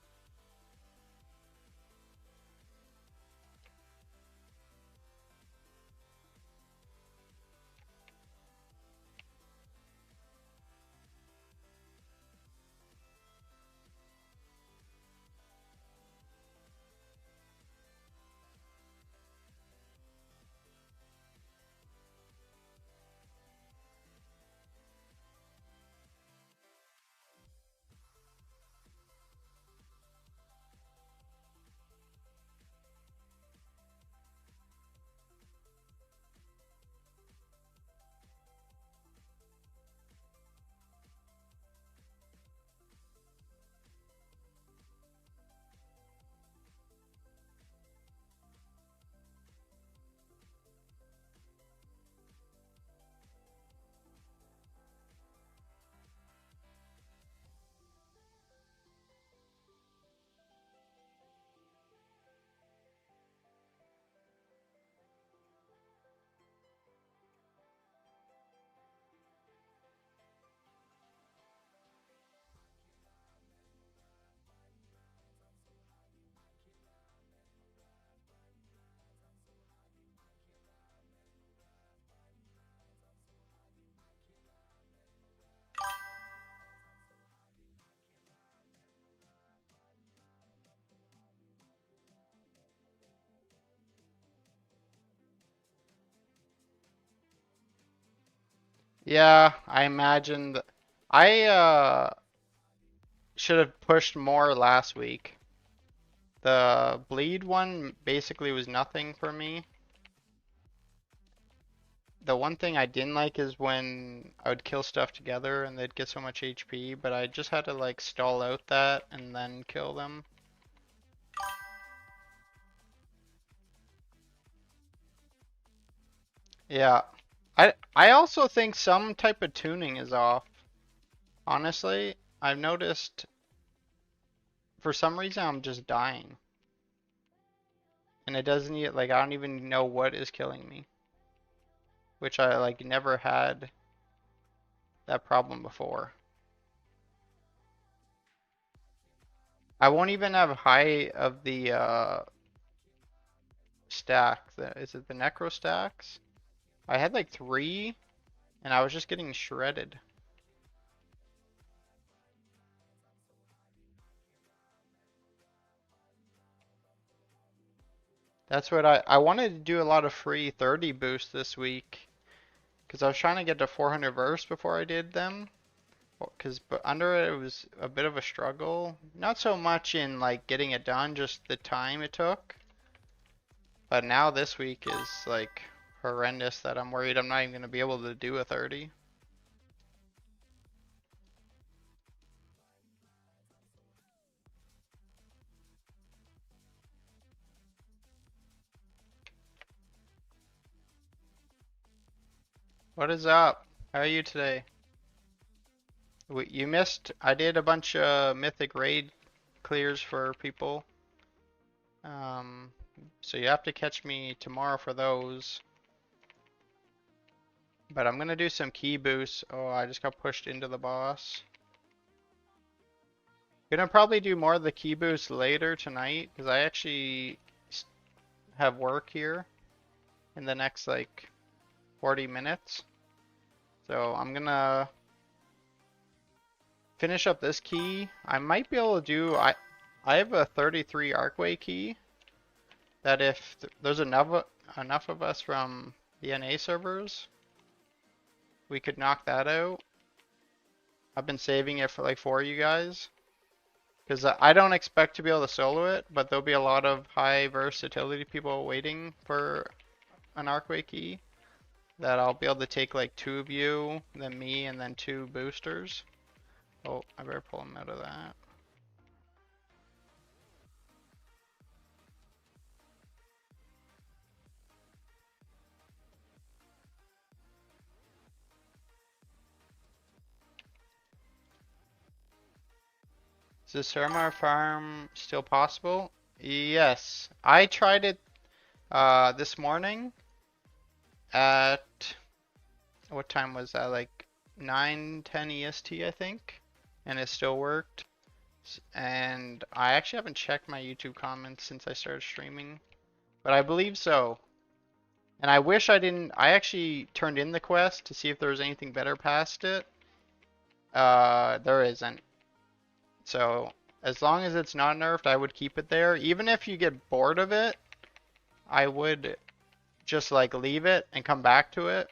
Yeah, I imagined. I should have pushed more last week. The bleed one basically was nothing for me. The one thing I didn't like is when I would kill stuff together and they'd get so much HP, but I just had to like stall out that and then kill them. Yeah. I also think some type of tuning is off. Honestly, I've noticed for some reason I'm just dying. And it doesn't like I don't even know what is killing me, which I like never had that problem before. I won't even have high of the stack. Is it the necro stacks? I had like 3 and I was just getting shredded. That's what I wanted to do a lot of free 30 boosts this week because I was trying to get to 400 verse before I did them. Because under it was a bit of a struggle. Not so much in like getting it done, just the time it took. But now this week is like horrendous that I'm worried I'm not even going to be able to do a 30. What is up? How are you today? You missed, I did a bunch of mythic raid clears for people. Um, so you have to catch me tomorrow for those. But I'm gonna do some key boosts. Oh, I just got pushed into the boss. Gonna probably do more of the key boost later tonight because I actually have work here in the next like 40 minutes. So I'm gonna finish up this key. I might be able to do I have a 33 Arcway key that if there's enough of us from the NA servers, we could knock that out. I've been saving it for like for you guys. Because I don't expect to be able to solo it, but there'll be a lot of high versatility people waiting for an Arcway key that I'll be able to take like 2 of you, then me, and then 2 boosters. Oh, I better pull him out of that. Is the Suramar farm still possible? Yes. I tried it this morning at, what time was that? Like 9:10 EST, I think. And it still worked. And I actually haven't checked my YouTube comments since I started streaming, but I believe so. And I wish I didn't. I actually turned in the quest to see if there was anything better past it. There isn't. So as long as it's not nerfed, I would keep it there. Even if you get bored of it, I would just like leave it and come back to it,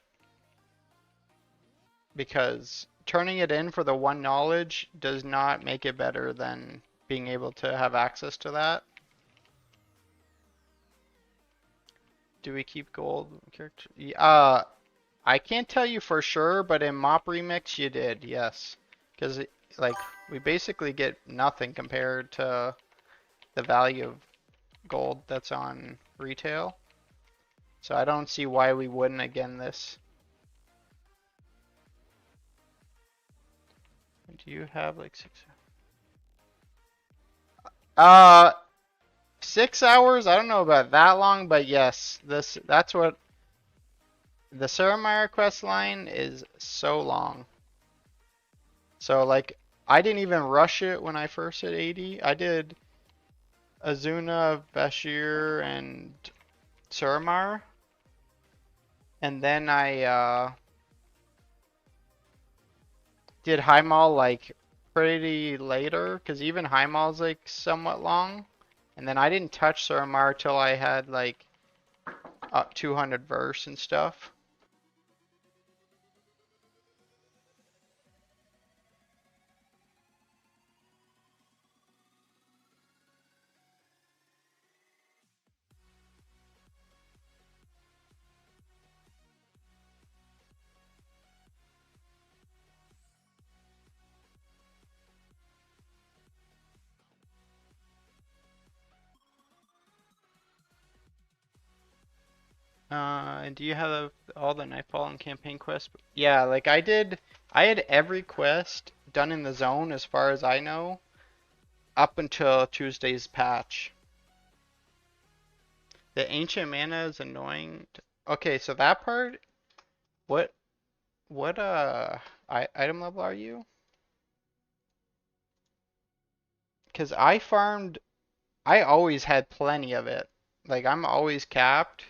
because turning it in for the 1 knowledge does not make it better than being able to have access to that. Do we keep gold character? I can't tell you for sure, but in Mop Remix you did, yes. Because like we basically get nothing compared to the value of gold that's on retail. So I don't see why we wouldn't again this. Do you have like 6? 6 hours? I don't know about that long, but yes, that's what the Suramire quest line is, so long. So like I didn't even rush it when I first hit 80. I did Azuna, Bashir, and Suramar, and then I did Highmaul like pretty later, because even Highmaul's like somewhat long. And then I didn't touch Suramar till I had like up 200 verse and stuff. And do you have all the Nightfall and campaign quests? Yeah, like I had every quest done in the zone as far as I know, up until Tuesday's patch. The ancient mana is annoying. Okay, so that part, what what item level are you? Because I always had plenty of it. Like I'm always capped.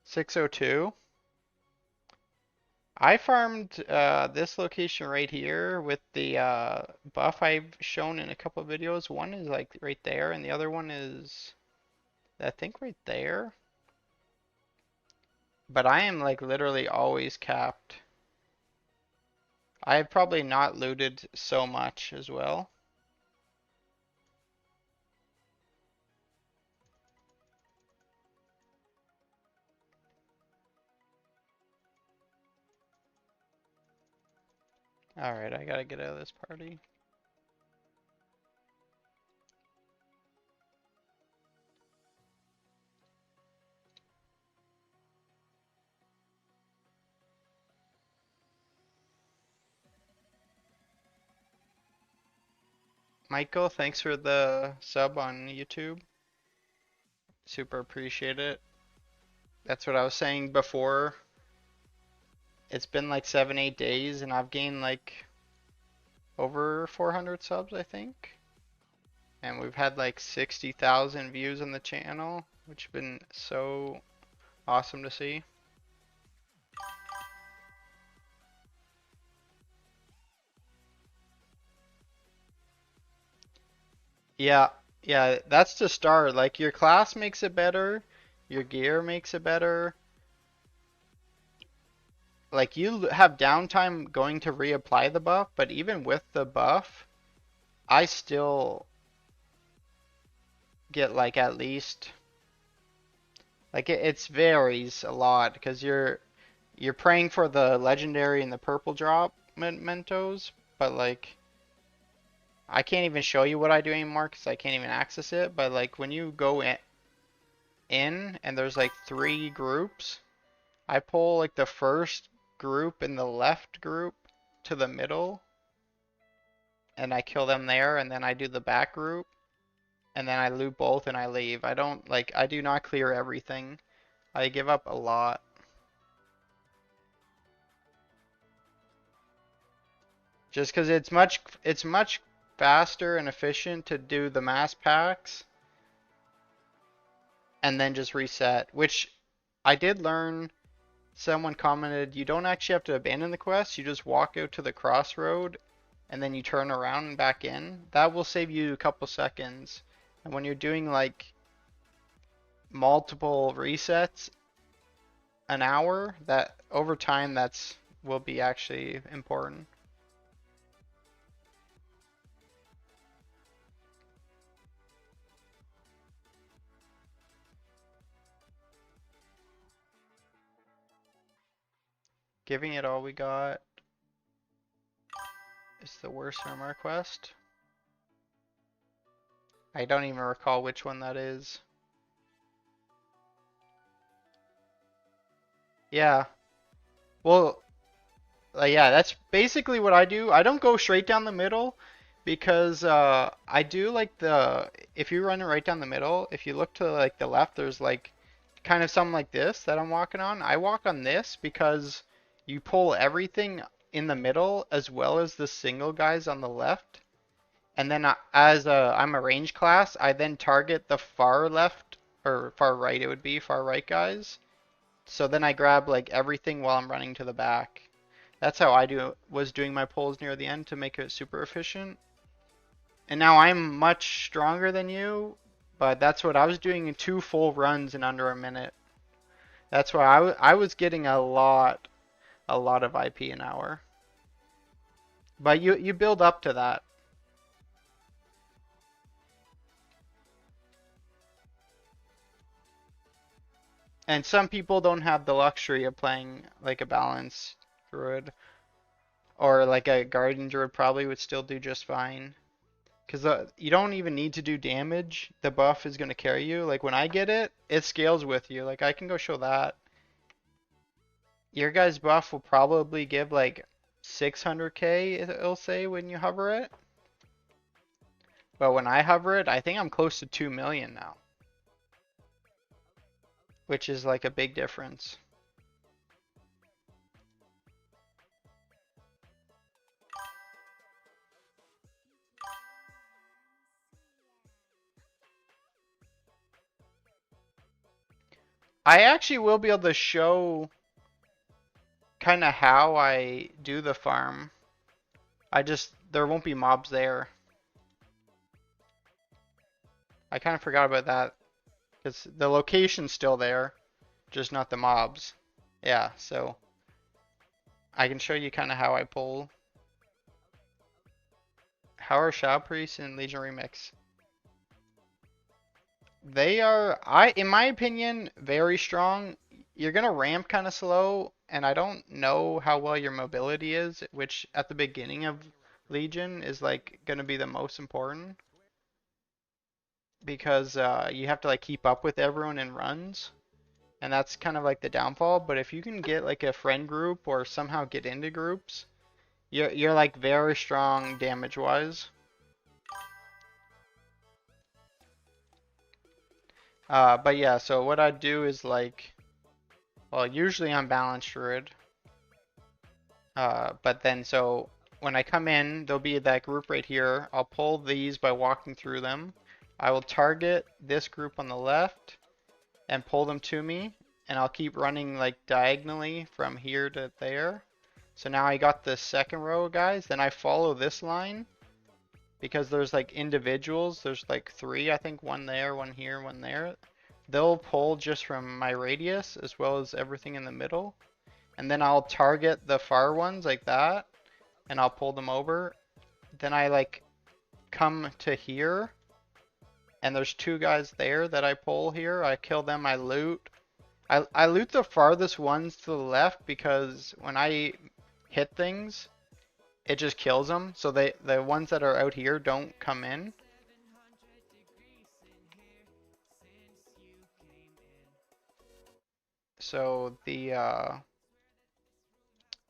602. I farmed this location right here with the buff I've shown in a couple of videos. One is like right there, and the other one is I think right there. But I am like literally always capped. I have probably not looted so much as well. Alright, I gotta get out of this party. Michael, thanks for the sub on YouTube. Super appreciate it. That's what I was saying before. It's been like 7, 8 days and I've gained like over 400 subs, I think. And we've had like 60,000 views on the channel, which has been so awesome to see. Yeah, yeah, that's to start. Like your class makes it better, your gear makes it better. Like you have downtime going to reapply the buff, but even with the buff, I still get like at least like it's varies a lot because you're praying for the legendary and the purple drop Mentos, but like I can't even show you what I do anymore because I can't even access it. But like when you go in and there's like 3 groups, I pull like the first group in the left group to the middle and I kill them there, and then I do the back group and then I loot both and I leave. I don't like I do not clear everything. I give up a lot. Just because it's much faster and efficient to do the mass packs and then just reset, which I did learn. Someone commented you don't actually have to abandon the quest, you just walk out to the crossroad and then you turn around and back in. That will save you a couple seconds. And when you're doing like multiple resets an hour, that over time that's will be actually important. Giving it all we got is the worst from our quest. I don't even recall which one that is. Yeah. Well, yeah, that's basically what I do. I don't go straight down the middle because I do like if you run it right down the middle, if you look to like the left, there's like kind of something like this that I'm walking on. I walk on this because you pull everything in the middle as well as the single guys on the left. And then as I'm a range class, I then target the far left or far right, it would be far right guys. So then I grab like everything while I'm running to the back. That's how I was doing my pulls near the end to make it super efficient. And now I'm much stronger than you, but that's what I was doing in 2 full runs in under a minute. That's why I was getting a lot of IP an hour. But you build up to that. And some people don't have the luxury of playing like a balanced druid, or like a guardian druid probably would still do just fine. Because you don't even need to do damage. The buff is going to carry you. Like when I get it, it scales with you. Like I can go show that. Your guy's buff will probably give like 600k, it'll say when you hover it. But when I hover it, I think I'm close to 2 million now. Which is like a big difference. I actually will be able to show kind of how I do the farm. There won't be mobs there. I kind of forgot about that because the location's still there, just not the mobs. Yeah, so I can show you kind of how I pull. How are Shadow Priest and Legion Remix? They are, in my opinion, very strong. You're gonna ramp kind of slow, and I don't know how well your mobility is, which at the beginning of Legion is like gonna be the most important because you have to like keep up with everyone in runs, and that's kind of like the downfall. But if you can get like a friend group or somehow get into groups, you're like very strong damage wise. But yeah, so what I do is like, well, usually I'm balanced druid. But then so when I come in, there'll be that group right here. I'll pull these by walking through them. I will target this group on the left and pull them to me, and I'll keep running like diagonally from here to there. So now I got the second row of guys, then I follow this line because there's like individuals. There's like three, I think, one there, one here, one there. They'll pull just from my radius as well as everything in the middle. And then I'll target the far ones like that, and I'll pull them over. Then I like come to here, and there's two guys there that I pull here. I kill them, I loot. I loot the farthest ones to the left because when I hit things, it just kills them. So the ones that are out here don't come in. So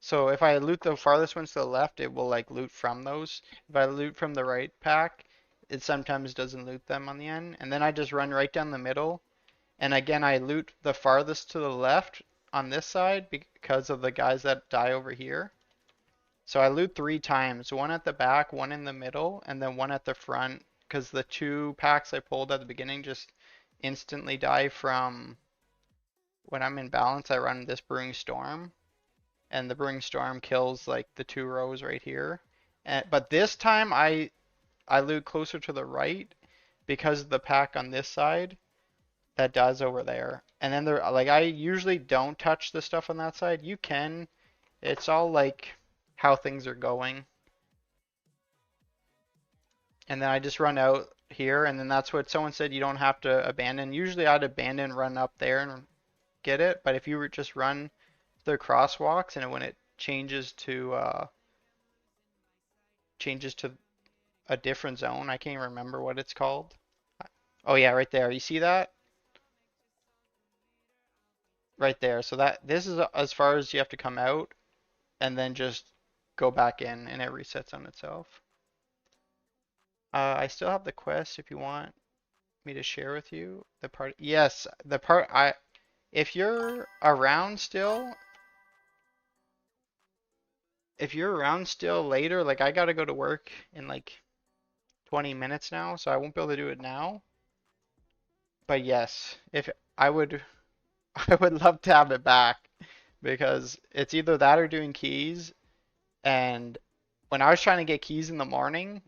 so if I loot the farthest ones to the left, it will like loot from those. If I loot from the right pack, it sometimes doesn't loot them on the end. And then I just run right down the middle. And again, I loot the farthest to the left on this side because of the guys that die over here. So I loot three times, one at the back, one in the middle, and then one at the front, because the two packs I pulled at the beginning just instantly die from when I'm in balance. I run this Brewing Storm, and the Brewing Storm kills like the two rows right here. But this time I loot closer to the right because of the pack on this side that does over there. And then there, like, I usually don't touch the stuff on that side. You can. It's all like how things are going. And then I just run out here, and then that's what someone said, you don't have to abandon. Usually I'd abandon, run up there and get it, but if you were just run the crosswalks and when it changes to a different zone, I can't even remember what it's called. Oh yeah, right there. You see that? Right there. So this is as far as you have to come out, and then just go back in and it resets on itself. I still have the quest if you want me to share with you the part. Yes, the part if you're around still, later, like I gotta go to work in like 20 minutes now, so I won't be able to do it now. But yes, if I would I would love to have it back because it's either that or doing keys. And when I was trying to get keys in the morning,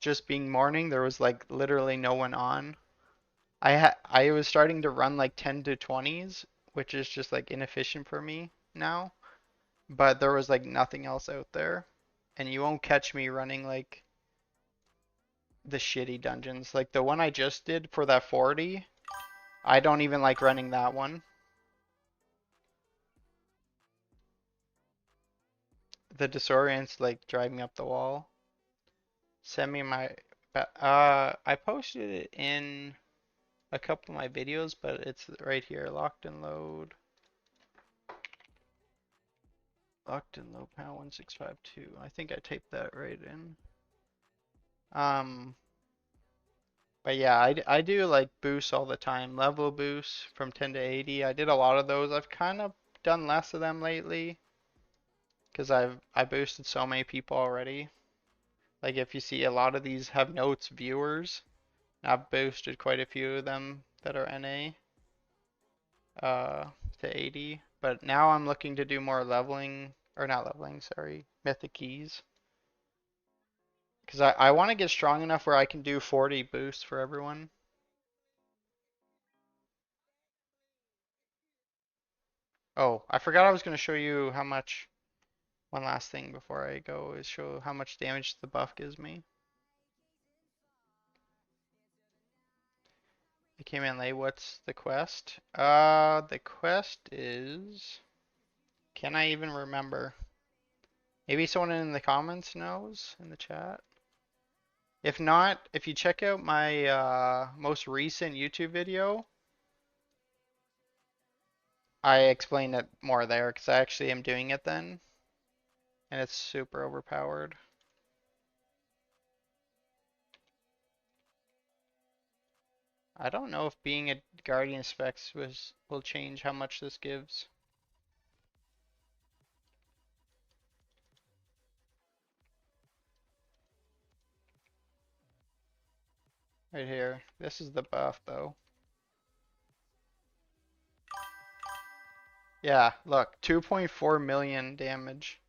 just being morning, there was like literally no one on. I was starting to run like 10 to 20s, which is just like inefficient for me now. But there was like nothing else out there. And you won't catch me running like the shitty dungeons. Like the one I just did for that 40, I don't even like running that one. The disorient's like driving up the wall. Send me my I posted it in a couple of my videos, but it's right here, locked and load. Locked and load pound 1652. I think I typed that right in. But yeah, I do like boosts all the time. Level boosts from 10 to 80. I did a lot of those. I've kind of done less of them lately because I boosted so many people already. Like if you see a lot of these have notes viewers, I've boosted quite a few of them that are NA to 80. But now I'm looking to do more leveling, or not leveling, sorry, mythic keys. Because I want to get strong enough where I can do 40 boosts for everyone. Oh, I forgot I was going to show you how much, one last thing before I go is show how much damage the buff gives me. It came in late, what's the quest? The quest is, can I even remember? Maybe someone in the comments knows, in the chat. If not, if you check out my most recent YouTube video, I explain it more there because I actually am doing it then, and it's super overpowered. I don't know if being a Guardian Specs will change how much this gives. Right here. This is the buff though. Yeah, look, 2.4 million damage.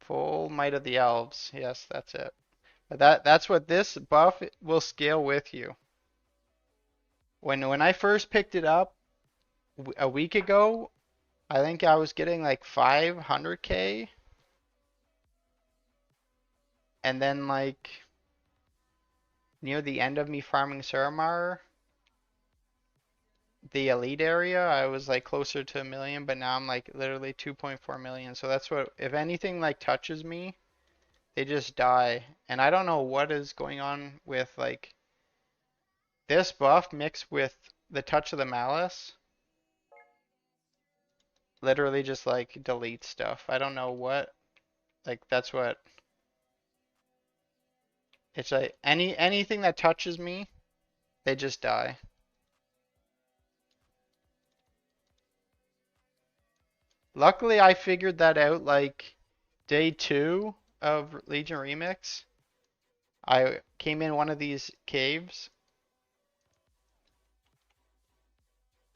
Full Might of the Elves. Yes, that's it. But that's what this buff will scale with you. When I first picked it up a week ago, I think I was getting like 500k, and then like near the end of me farming Suramar, the elite area, I was like closer to a million, but now I'm like literally 2.4 million. So that's what, if anything like touches me, they just die. And I don't know what is going on with like this buff mixed with the Touch of the Malice. Literally just like delete stuff. I don't know what, like that's what, it's like anything that touches me, they just die. Luckily, I figured that out like day 2 of Legion Remix. I came in one of these caves,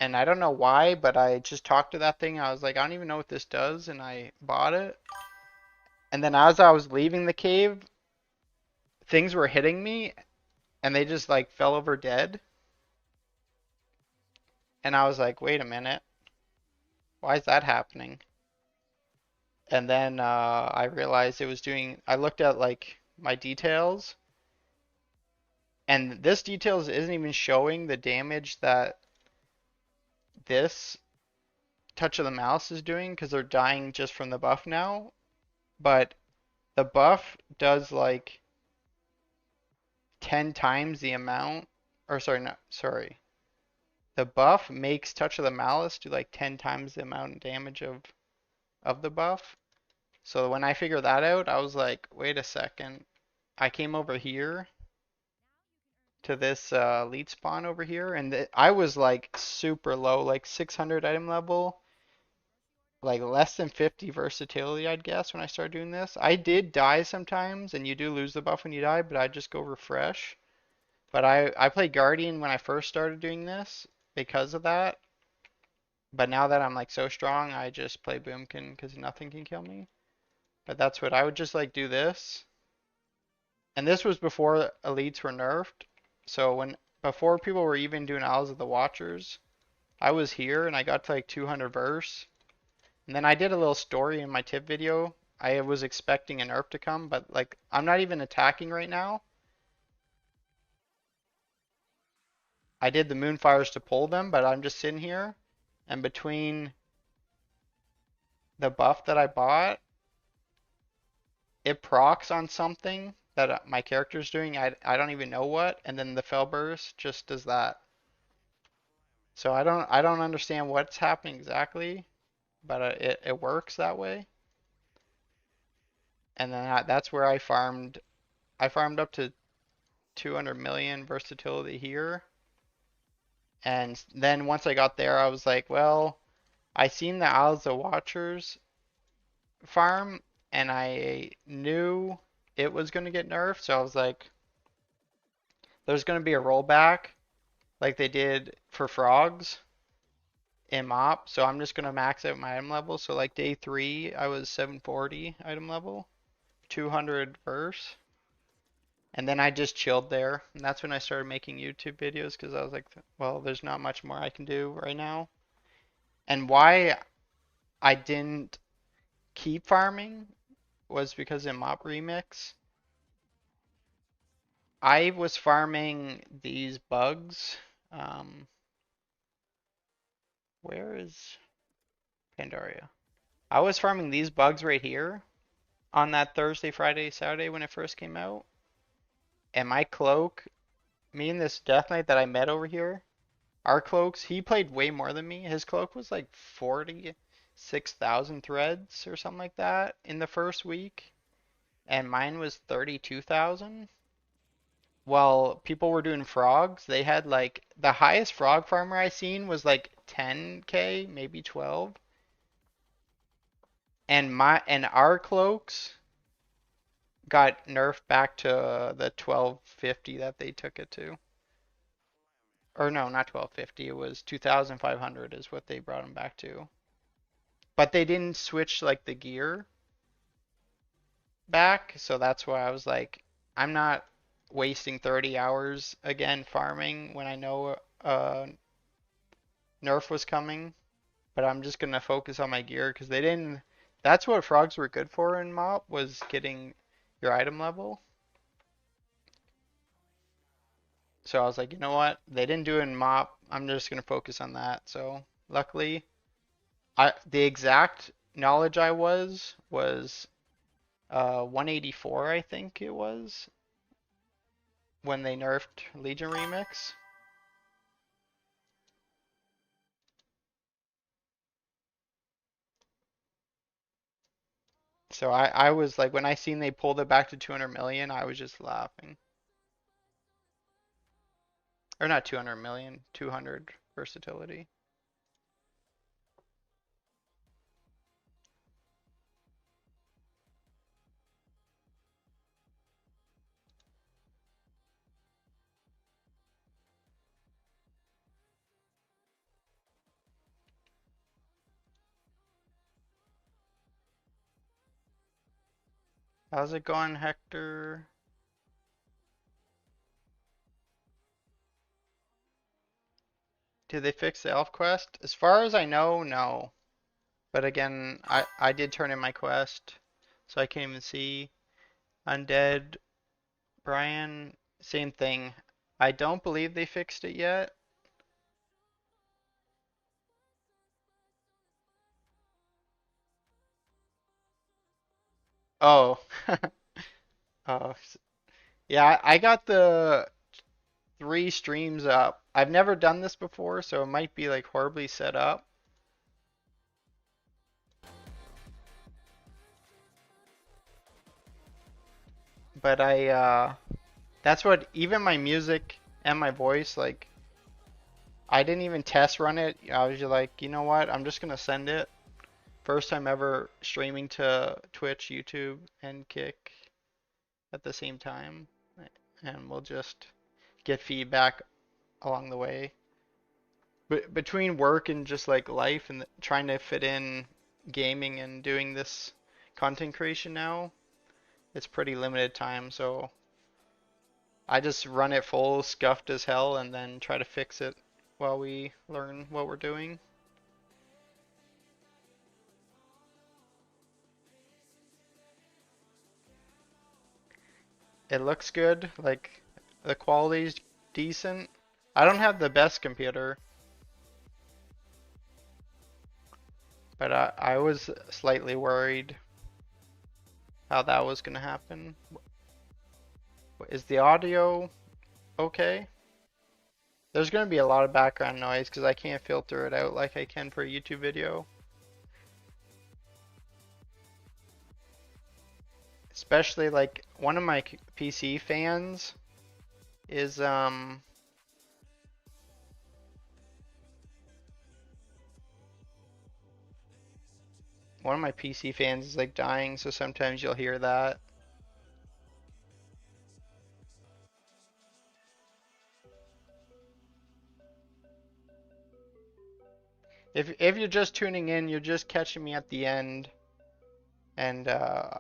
and I don't know why, but I just talked to that thing. I was like, I don't even know what this does, and I bought it. And then as I was leaving the cave, things were hitting me, and they just like fell over dead. And I was like, wait a minute, why is that happening? And then I realized it was doing, I looked at like my details, and this details isn't even showing the damage that this Touch of the Malice is doing because they're dying just from the buff now. But the buff does like 10 times the amount, or sorry, no, sorry. The buff makes Touch of the Malice do like 10 times the amount of damage of the buff. So when I figured that out, I was like, wait a second. I came over here to this elite spawn over here, and I was like super low, like 600 item level, like less than 50 versatility, I'd guess, when I started doing this. I did die sometimes, and you do lose the buff when you die, but I just go refresh. But I played Guardian when I first started doing this because of that. But now that I'm like so strong, I just play Boomkin because nothing can kill me. But that's what I would just like do this. And this was before elites were nerfed. So before people were even doing Owls of the Watchers, I was here and I got to like 200 verse. And then I did a little story in my tip video. I was expecting a nerf to come, but like I'm not even attacking right now. I did the Moonfires to pull them, but I'm just sitting here, and between the buff that I bought, it procs on something that my character's doing. I don't even know what, and then the Fell Burst just does that. So I don't understand what's happening exactly, but it works that way. And then that's where I farmed. I farmed up to 200 million versatility here. And then once I got there, I was like, well, I seen the Owls of Watchers farm, and I knew it was going to get nerfed, so I was like, there's going to be a rollback like they did for frogs in MOP, so I'm just going to max out my item level. So like day 3, I was 740 item level, 200 verse, and then I just chilled there. And that's when I started making YouTube videos because I was like, well, there's not much more I can do right now. And why I didn't keep farming was because in MOP Remix, I was farming these bugs. Where is Pandaria? I was farming these bugs right here on that Thursday, Friday, Saturday when it first came out. And my cloak, me and this Death Knight that I met over here, our cloaks, he played way more than me. His cloak was like 46,000 threads or something like that in the first week. And mine was 32,000. While people were doing frogs, they had like the highest frog farmer I seen was like 10k, maybe 12. And our cloaks got nerfed back to the 1250 that they took it to. Or no, not 1250. It was 2500 is what they brought him back to. But they didn't switch like the gear back, so that's why I was like, I'm not wasting 30 hours again farming when I know nerf was coming, but I'm just gonna focus on my gear because they didn't. That's what frogs were good for in MOP was getting your item level. So I was like, you know what? They didn't do it in MOP. I'm just gonna focus on that. So luckily, the exact knowledge I was 184, I think it was, when they nerfed Legion Remix. So I was like, when I seen they pulled it back to 200 million, I was just laughing. Or not 200 million, 200 versatility. How's it going, Hector? Did they fix the elf quest? As far as I know, no. But again, I did turn in my quest, so I can't even see. Undead, Brian, same thing. I don't believe they fixed it yet. Oh. Oh, yeah, I got the 3 streams up. I've never done this before, so it might be like horribly set up. But that's what even my music and my voice, like, I didn't even test run it. I was just like, you know what? I'm just gonna send it. First time ever streaming to Twitch, YouTube, and Kick at the same time, and we'll just get feedback along the way. But between work and just like life and trying to fit in gaming and doing this content creation now, it's pretty limited time, so I just run it full, scuffed as hell, and then try to fix it while we learn what we're doing. It looks good, like the quality's decent. I don't have the best computer, but I was slightly worried how that was gonna happen. Is the audio okay? There's gonna be a lot of background noise because I can't filter it out like I can for a YouTube video. Especially like one of my PC fans is one of my PC fans is like dying, so sometimes you'll hear that. If you're just tuning in, you're just catching me at the end, and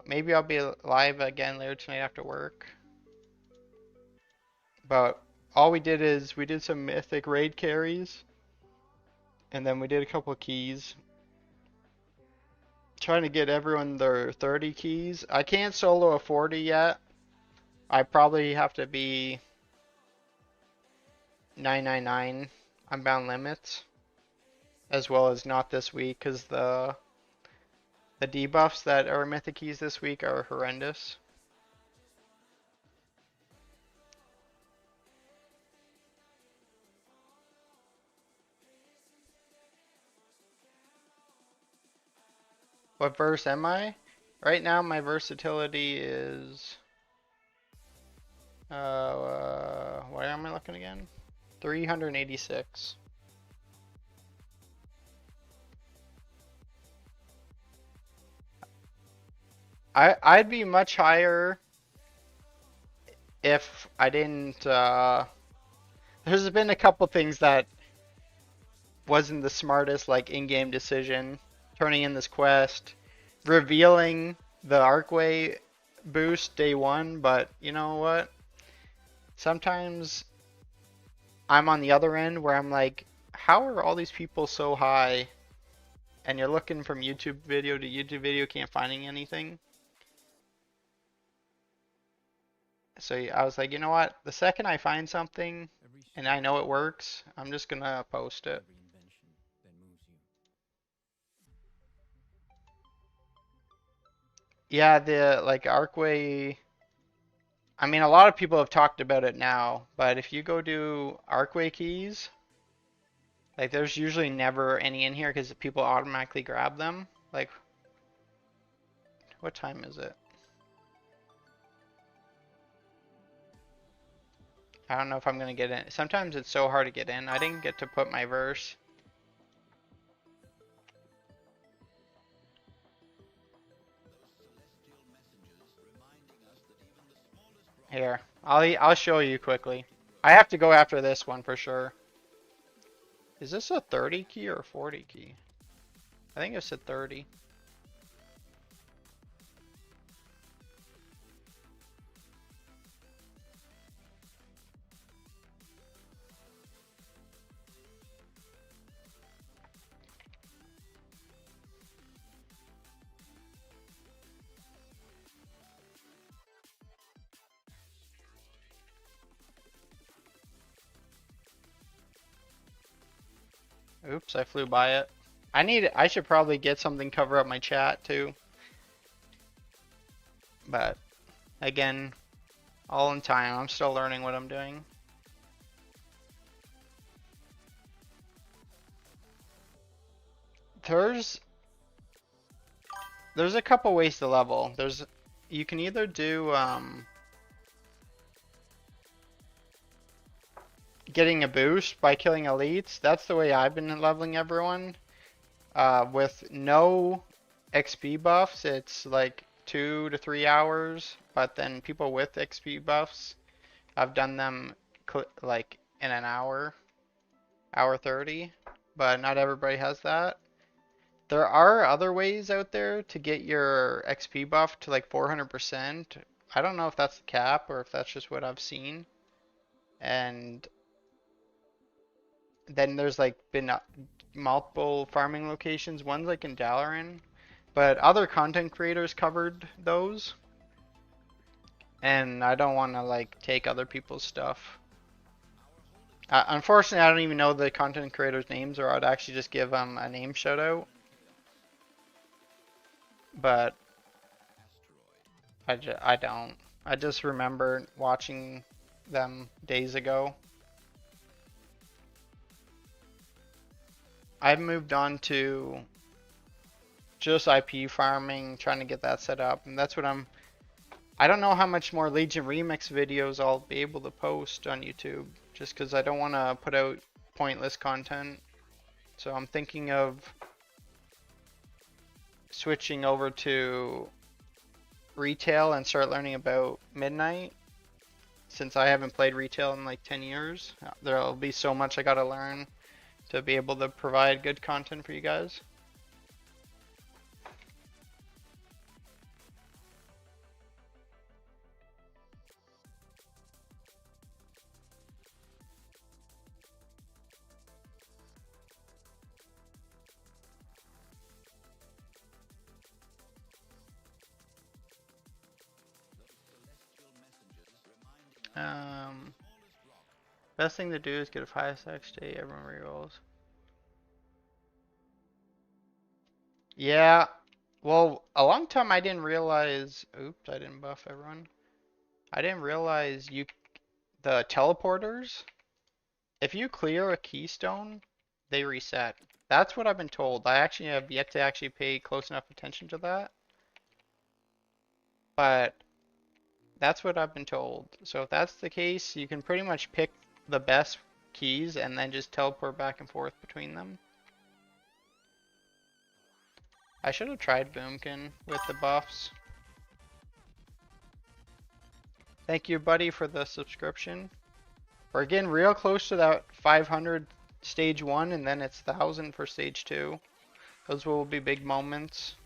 maybe I'll be live again later tonight after work. But all we did is we did some mythic raid carries, and then we did a couple of keys, trying to get everyone their 30 keys. I can't solo a 40 yet. I probably have to be 999 unbound limits, as well as not this week because the debuffs that are mythic keys this week are horrendous. What verse am I? Right now my versatility is where am I looking again? 386. I'd be much higher if I didn't, there's been a couple things that wasn't the smartest like in-game decision, turning in this quest, revealing the Arcway boost day one, but you know what? Sometimes I'm on the other end where I'm like, how are all these people so high? And you're looking from YouTube video to YouTube video, can't finding anything. So I was like, you know what? The second I find something Every and I shadow, know it works, I'm just gonna post it. every invention that moves you. Yeah, the like Arcway. I mean, a lot of people have talked about it now, but if you go do Arcway keys, like there's usually never any in here because people automatically grab them. Like, what time is it? I don't know if I'm gonna get in. Sometimes it's so hard to get in. I didn't get to put my verse. Here, I'll show you quickly. I have to go after this one for sure. Is this a 30 key or a 40 key? I think it's a 30. Oops, I flew by it. I should probably get something cover up my chat too. But again, all in time. I'm still learning what I'm doing. There's a couple ways to level. You can either do getting a boost by killing elites. That's the way I've been leveling everyone. With no XP buffs, it's like 2 to 3 hours. But then people with XP buffs, I've done them like in an hour, hour 30. But not everybody has that. There are other ways out there to get your XP buff to like 400%. I don't know if that's the cap or if that's just what I've seen. And then there's like been multiple farming locations. One's like in Dalaran, but other content creators covered those. And I don't want to like take other people's stuff. Unfortunately, I don't even know the content creators' names, or I'd actually just give them a name shout out. But I don't. I just remember watching them days ago. I've moved on to just IP farming, trying to get that set up, and that's what I don't know how much more Legion Remix videos I'll be able to post on YouTube, just because I don't want to put out pointless content. So I'm thinking of switching over to retail and start learning about Midnight. Since I haven't played retail in like 10 years, there'll be so much I gotta learn to be able to provide good content for you guys. Um, Best thing to do is get a 5-stack stay, everyone rerolls. Yeah, well, a long time I didn't realize, oops, I didn't buff everyone. I didn't realize the teleporters, if you clear a keystone, they reset. That's what I've been told. I actually have yet to actually pay close enough attention to that. But that's what I've been told. So if that's the case, you can pretty much pick the best keys and then just teleport back and forth between them. I should have tried Boomkin with the buffs. Thank you, buddy, for the subscription. We're getting real close to that 500 stage 1, and then it's 1,000 for stage 2. Those will be big moments.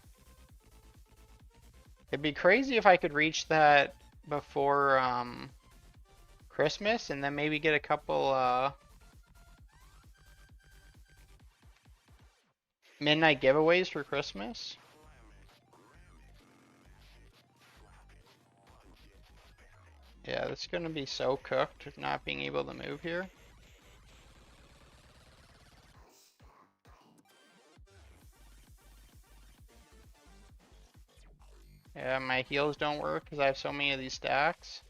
It'd be crazy if I could reach that before Christmas, and then maybe get a couple midnight giveaways for Christmas. Yeah, that's gonna be so cooked not being able to move here. Yeah, my heals don't work because I have so many of these stacks.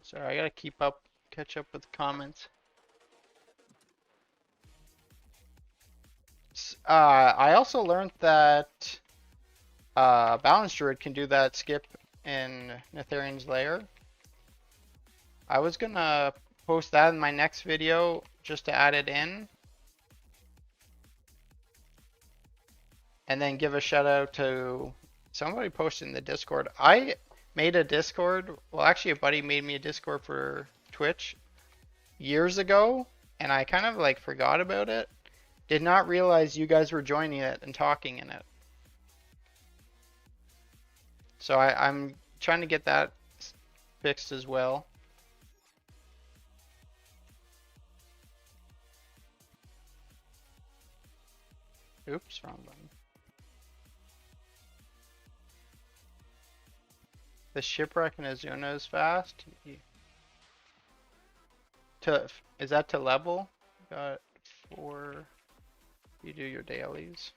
Sorry, I gotta catch up with the comments. I also learned that Balance Druid can do that skip in Netherian's Lair. I was gonna post that in my next video just to add it in. And then give a shout out to somebody posted in the Discord. I made a Discord. Well, actually, a buddy made me a Discord for Twitch years ago, and I kind of like forgot about it. Did not realize you guys were joining it and talking in it. So I'm trying to get that fixed as well. Oops, wrong button. The shipwreck in Azuna is fast. Is that to level? Got 4. You do your dailies.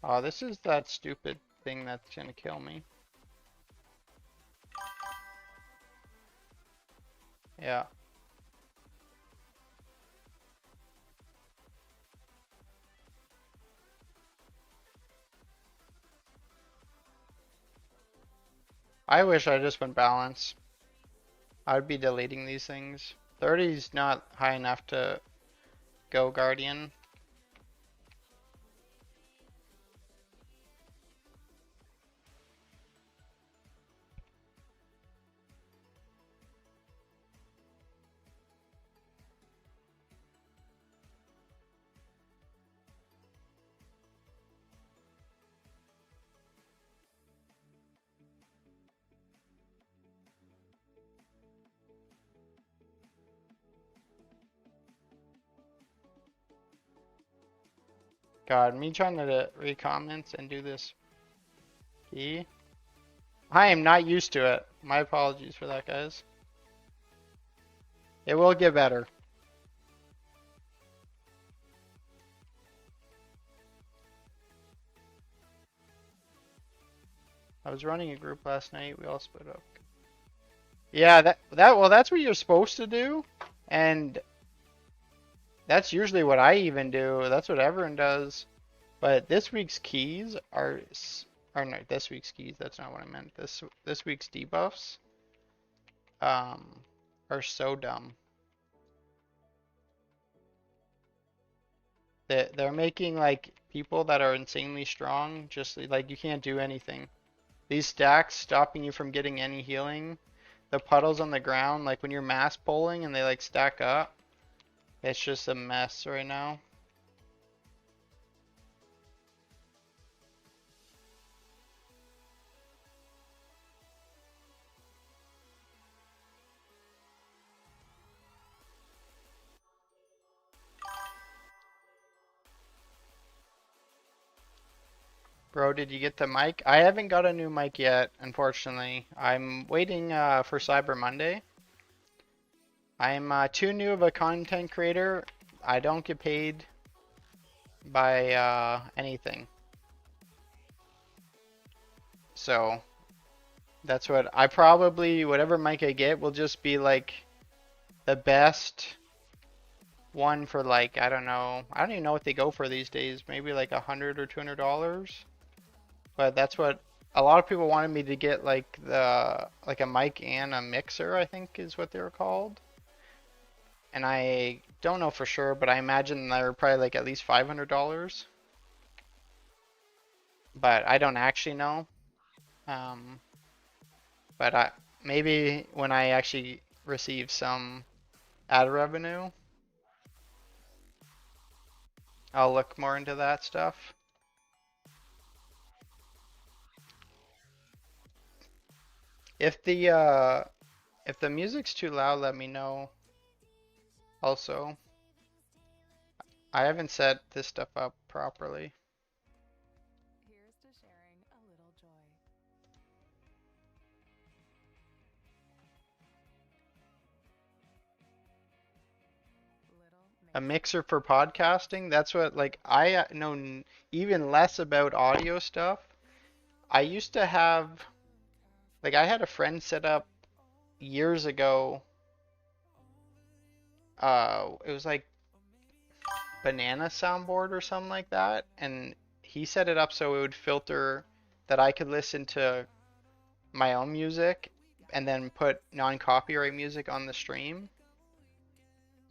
Oh, this is that stupid thing that's gonna kill me. Yeah. I wish I just went balance. I'd be deleting these things. 30 is not high enough to go Guardian. God, me trying to read comments and do this. I am not used to it. My apologies for that, guys. It will get better. I was running a group last night. We all split up. Yeah, well, that's what you're supposed to do, and that's usually what I even do. That's what everyone does. But this week's keys are no, this week's keys. That's not what I meant. This week's debuffs are so dumb. They're making like people that are insanely strong just like you can't do anything. These stacks stopping you from getting any healing. The puddles on the ground, like when you're mass pulling and they like stack up. It's just a mess right now. Bro, did you get the mic? I haven't got a new mic yet, unfortunately. I'm waiting for Cyber Monday. I'm too new of a content creator. I don't get paid by anything. So that's what I probably, whatever mic I get will just be like the best one for like, I don't know. I don't even know what they go for these days. Maybe like $100 or $200. But that's what a lot of people wanted me to get, like like a mic and a mixer, I think is what they were called. And I don't know for sure, but I imagine they're probably like at least $500. But I don't actually know. Um, but maybe when I actually receive some ad revenue, I'll look more into that stuff. If the music's too loud, let me know. Also, I haven't set this stuff up properly. Here's to sharing a little joy. A mixer for podcasting, that's what, like, I know even less about audio stuff. I used to have, like, I had a friend set up years ago. It was like Banana Soundboard or something like that, and he set it up so it would filter that I could listen to my own music and then put non-copyright music on the stream.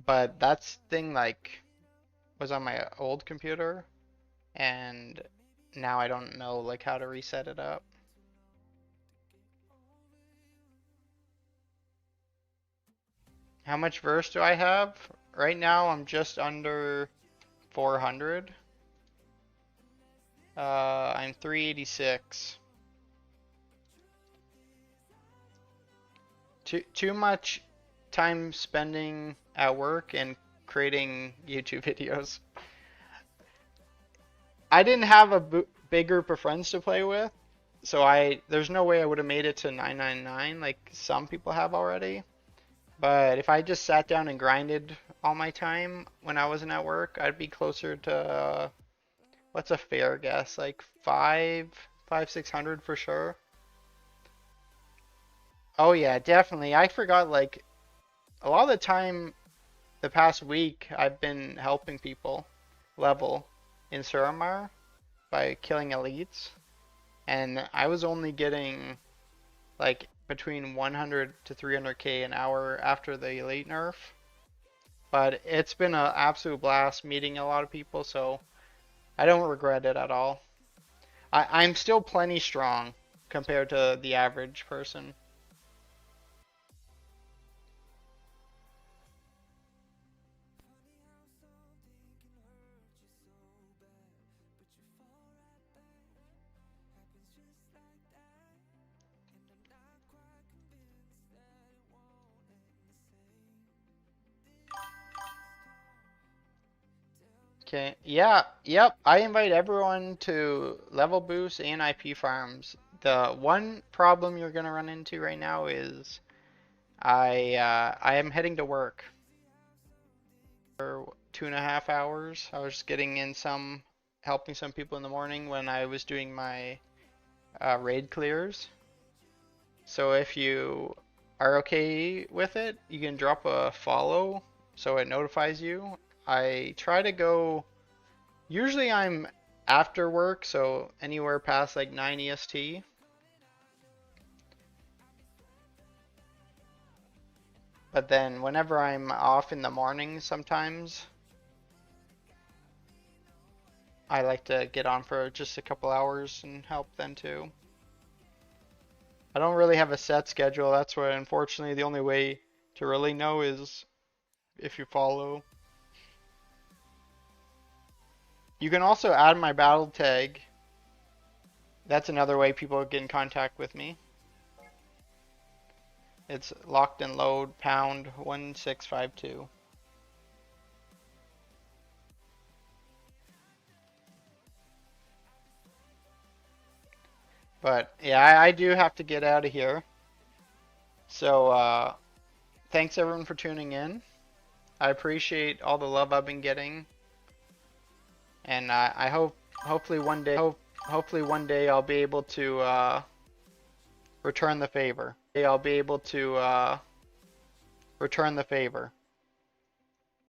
But that thing like was on my old computer, and now I don't know like how to reset it up. How much verse do I have? Right now I'm just under 400. I'm 386. Too much time spending at work and creating YouTube videos. I didn't have a big group of friends to play with, so there's no way I would have made it to 999 like some people have already. But if I just sat down and grinded all my time when I wasn't at work, I'd be closer to what's a fair guess? Like 600 for sure. Oh yeah, definitely. I forgot like a lot of the time the past week I've been helping people level in Suramar by killing elites, and I was only getting like between 100 to 300k an hour after the elite nerf. But it's been an absolute blast meeting a lot of people, so I don't regret it at all. I'm still plenty strong compared to the average person. Okay, yeah, yep. I invite everyone to level boost and IP farms. The one problem you're gonna run into right now is I am heading to work for 2.5 hours. I was getting in helping some people in the morning when I was doing my raid clears. So if you are okay with it, you can drop a follow so it notifies you. I try to go, usually I'm after work, so anywhere past like 9 EST. But then whenever I'm off in the morning sometimes, I like to get on for just a couple hours and help then too. I don't really have a set schedule. That's why unfortunately the only way to really know is if you follow. You can also add my battle tag. That's another way people get in contact with me. It's locked and load pound 1652. But yeah, I do have to get out of here. So thanks everyone for tuning in. I appreciate all the love I've been getting, and I hope hopefully one day I'll be able to return the favor. I'll be able to return the favor.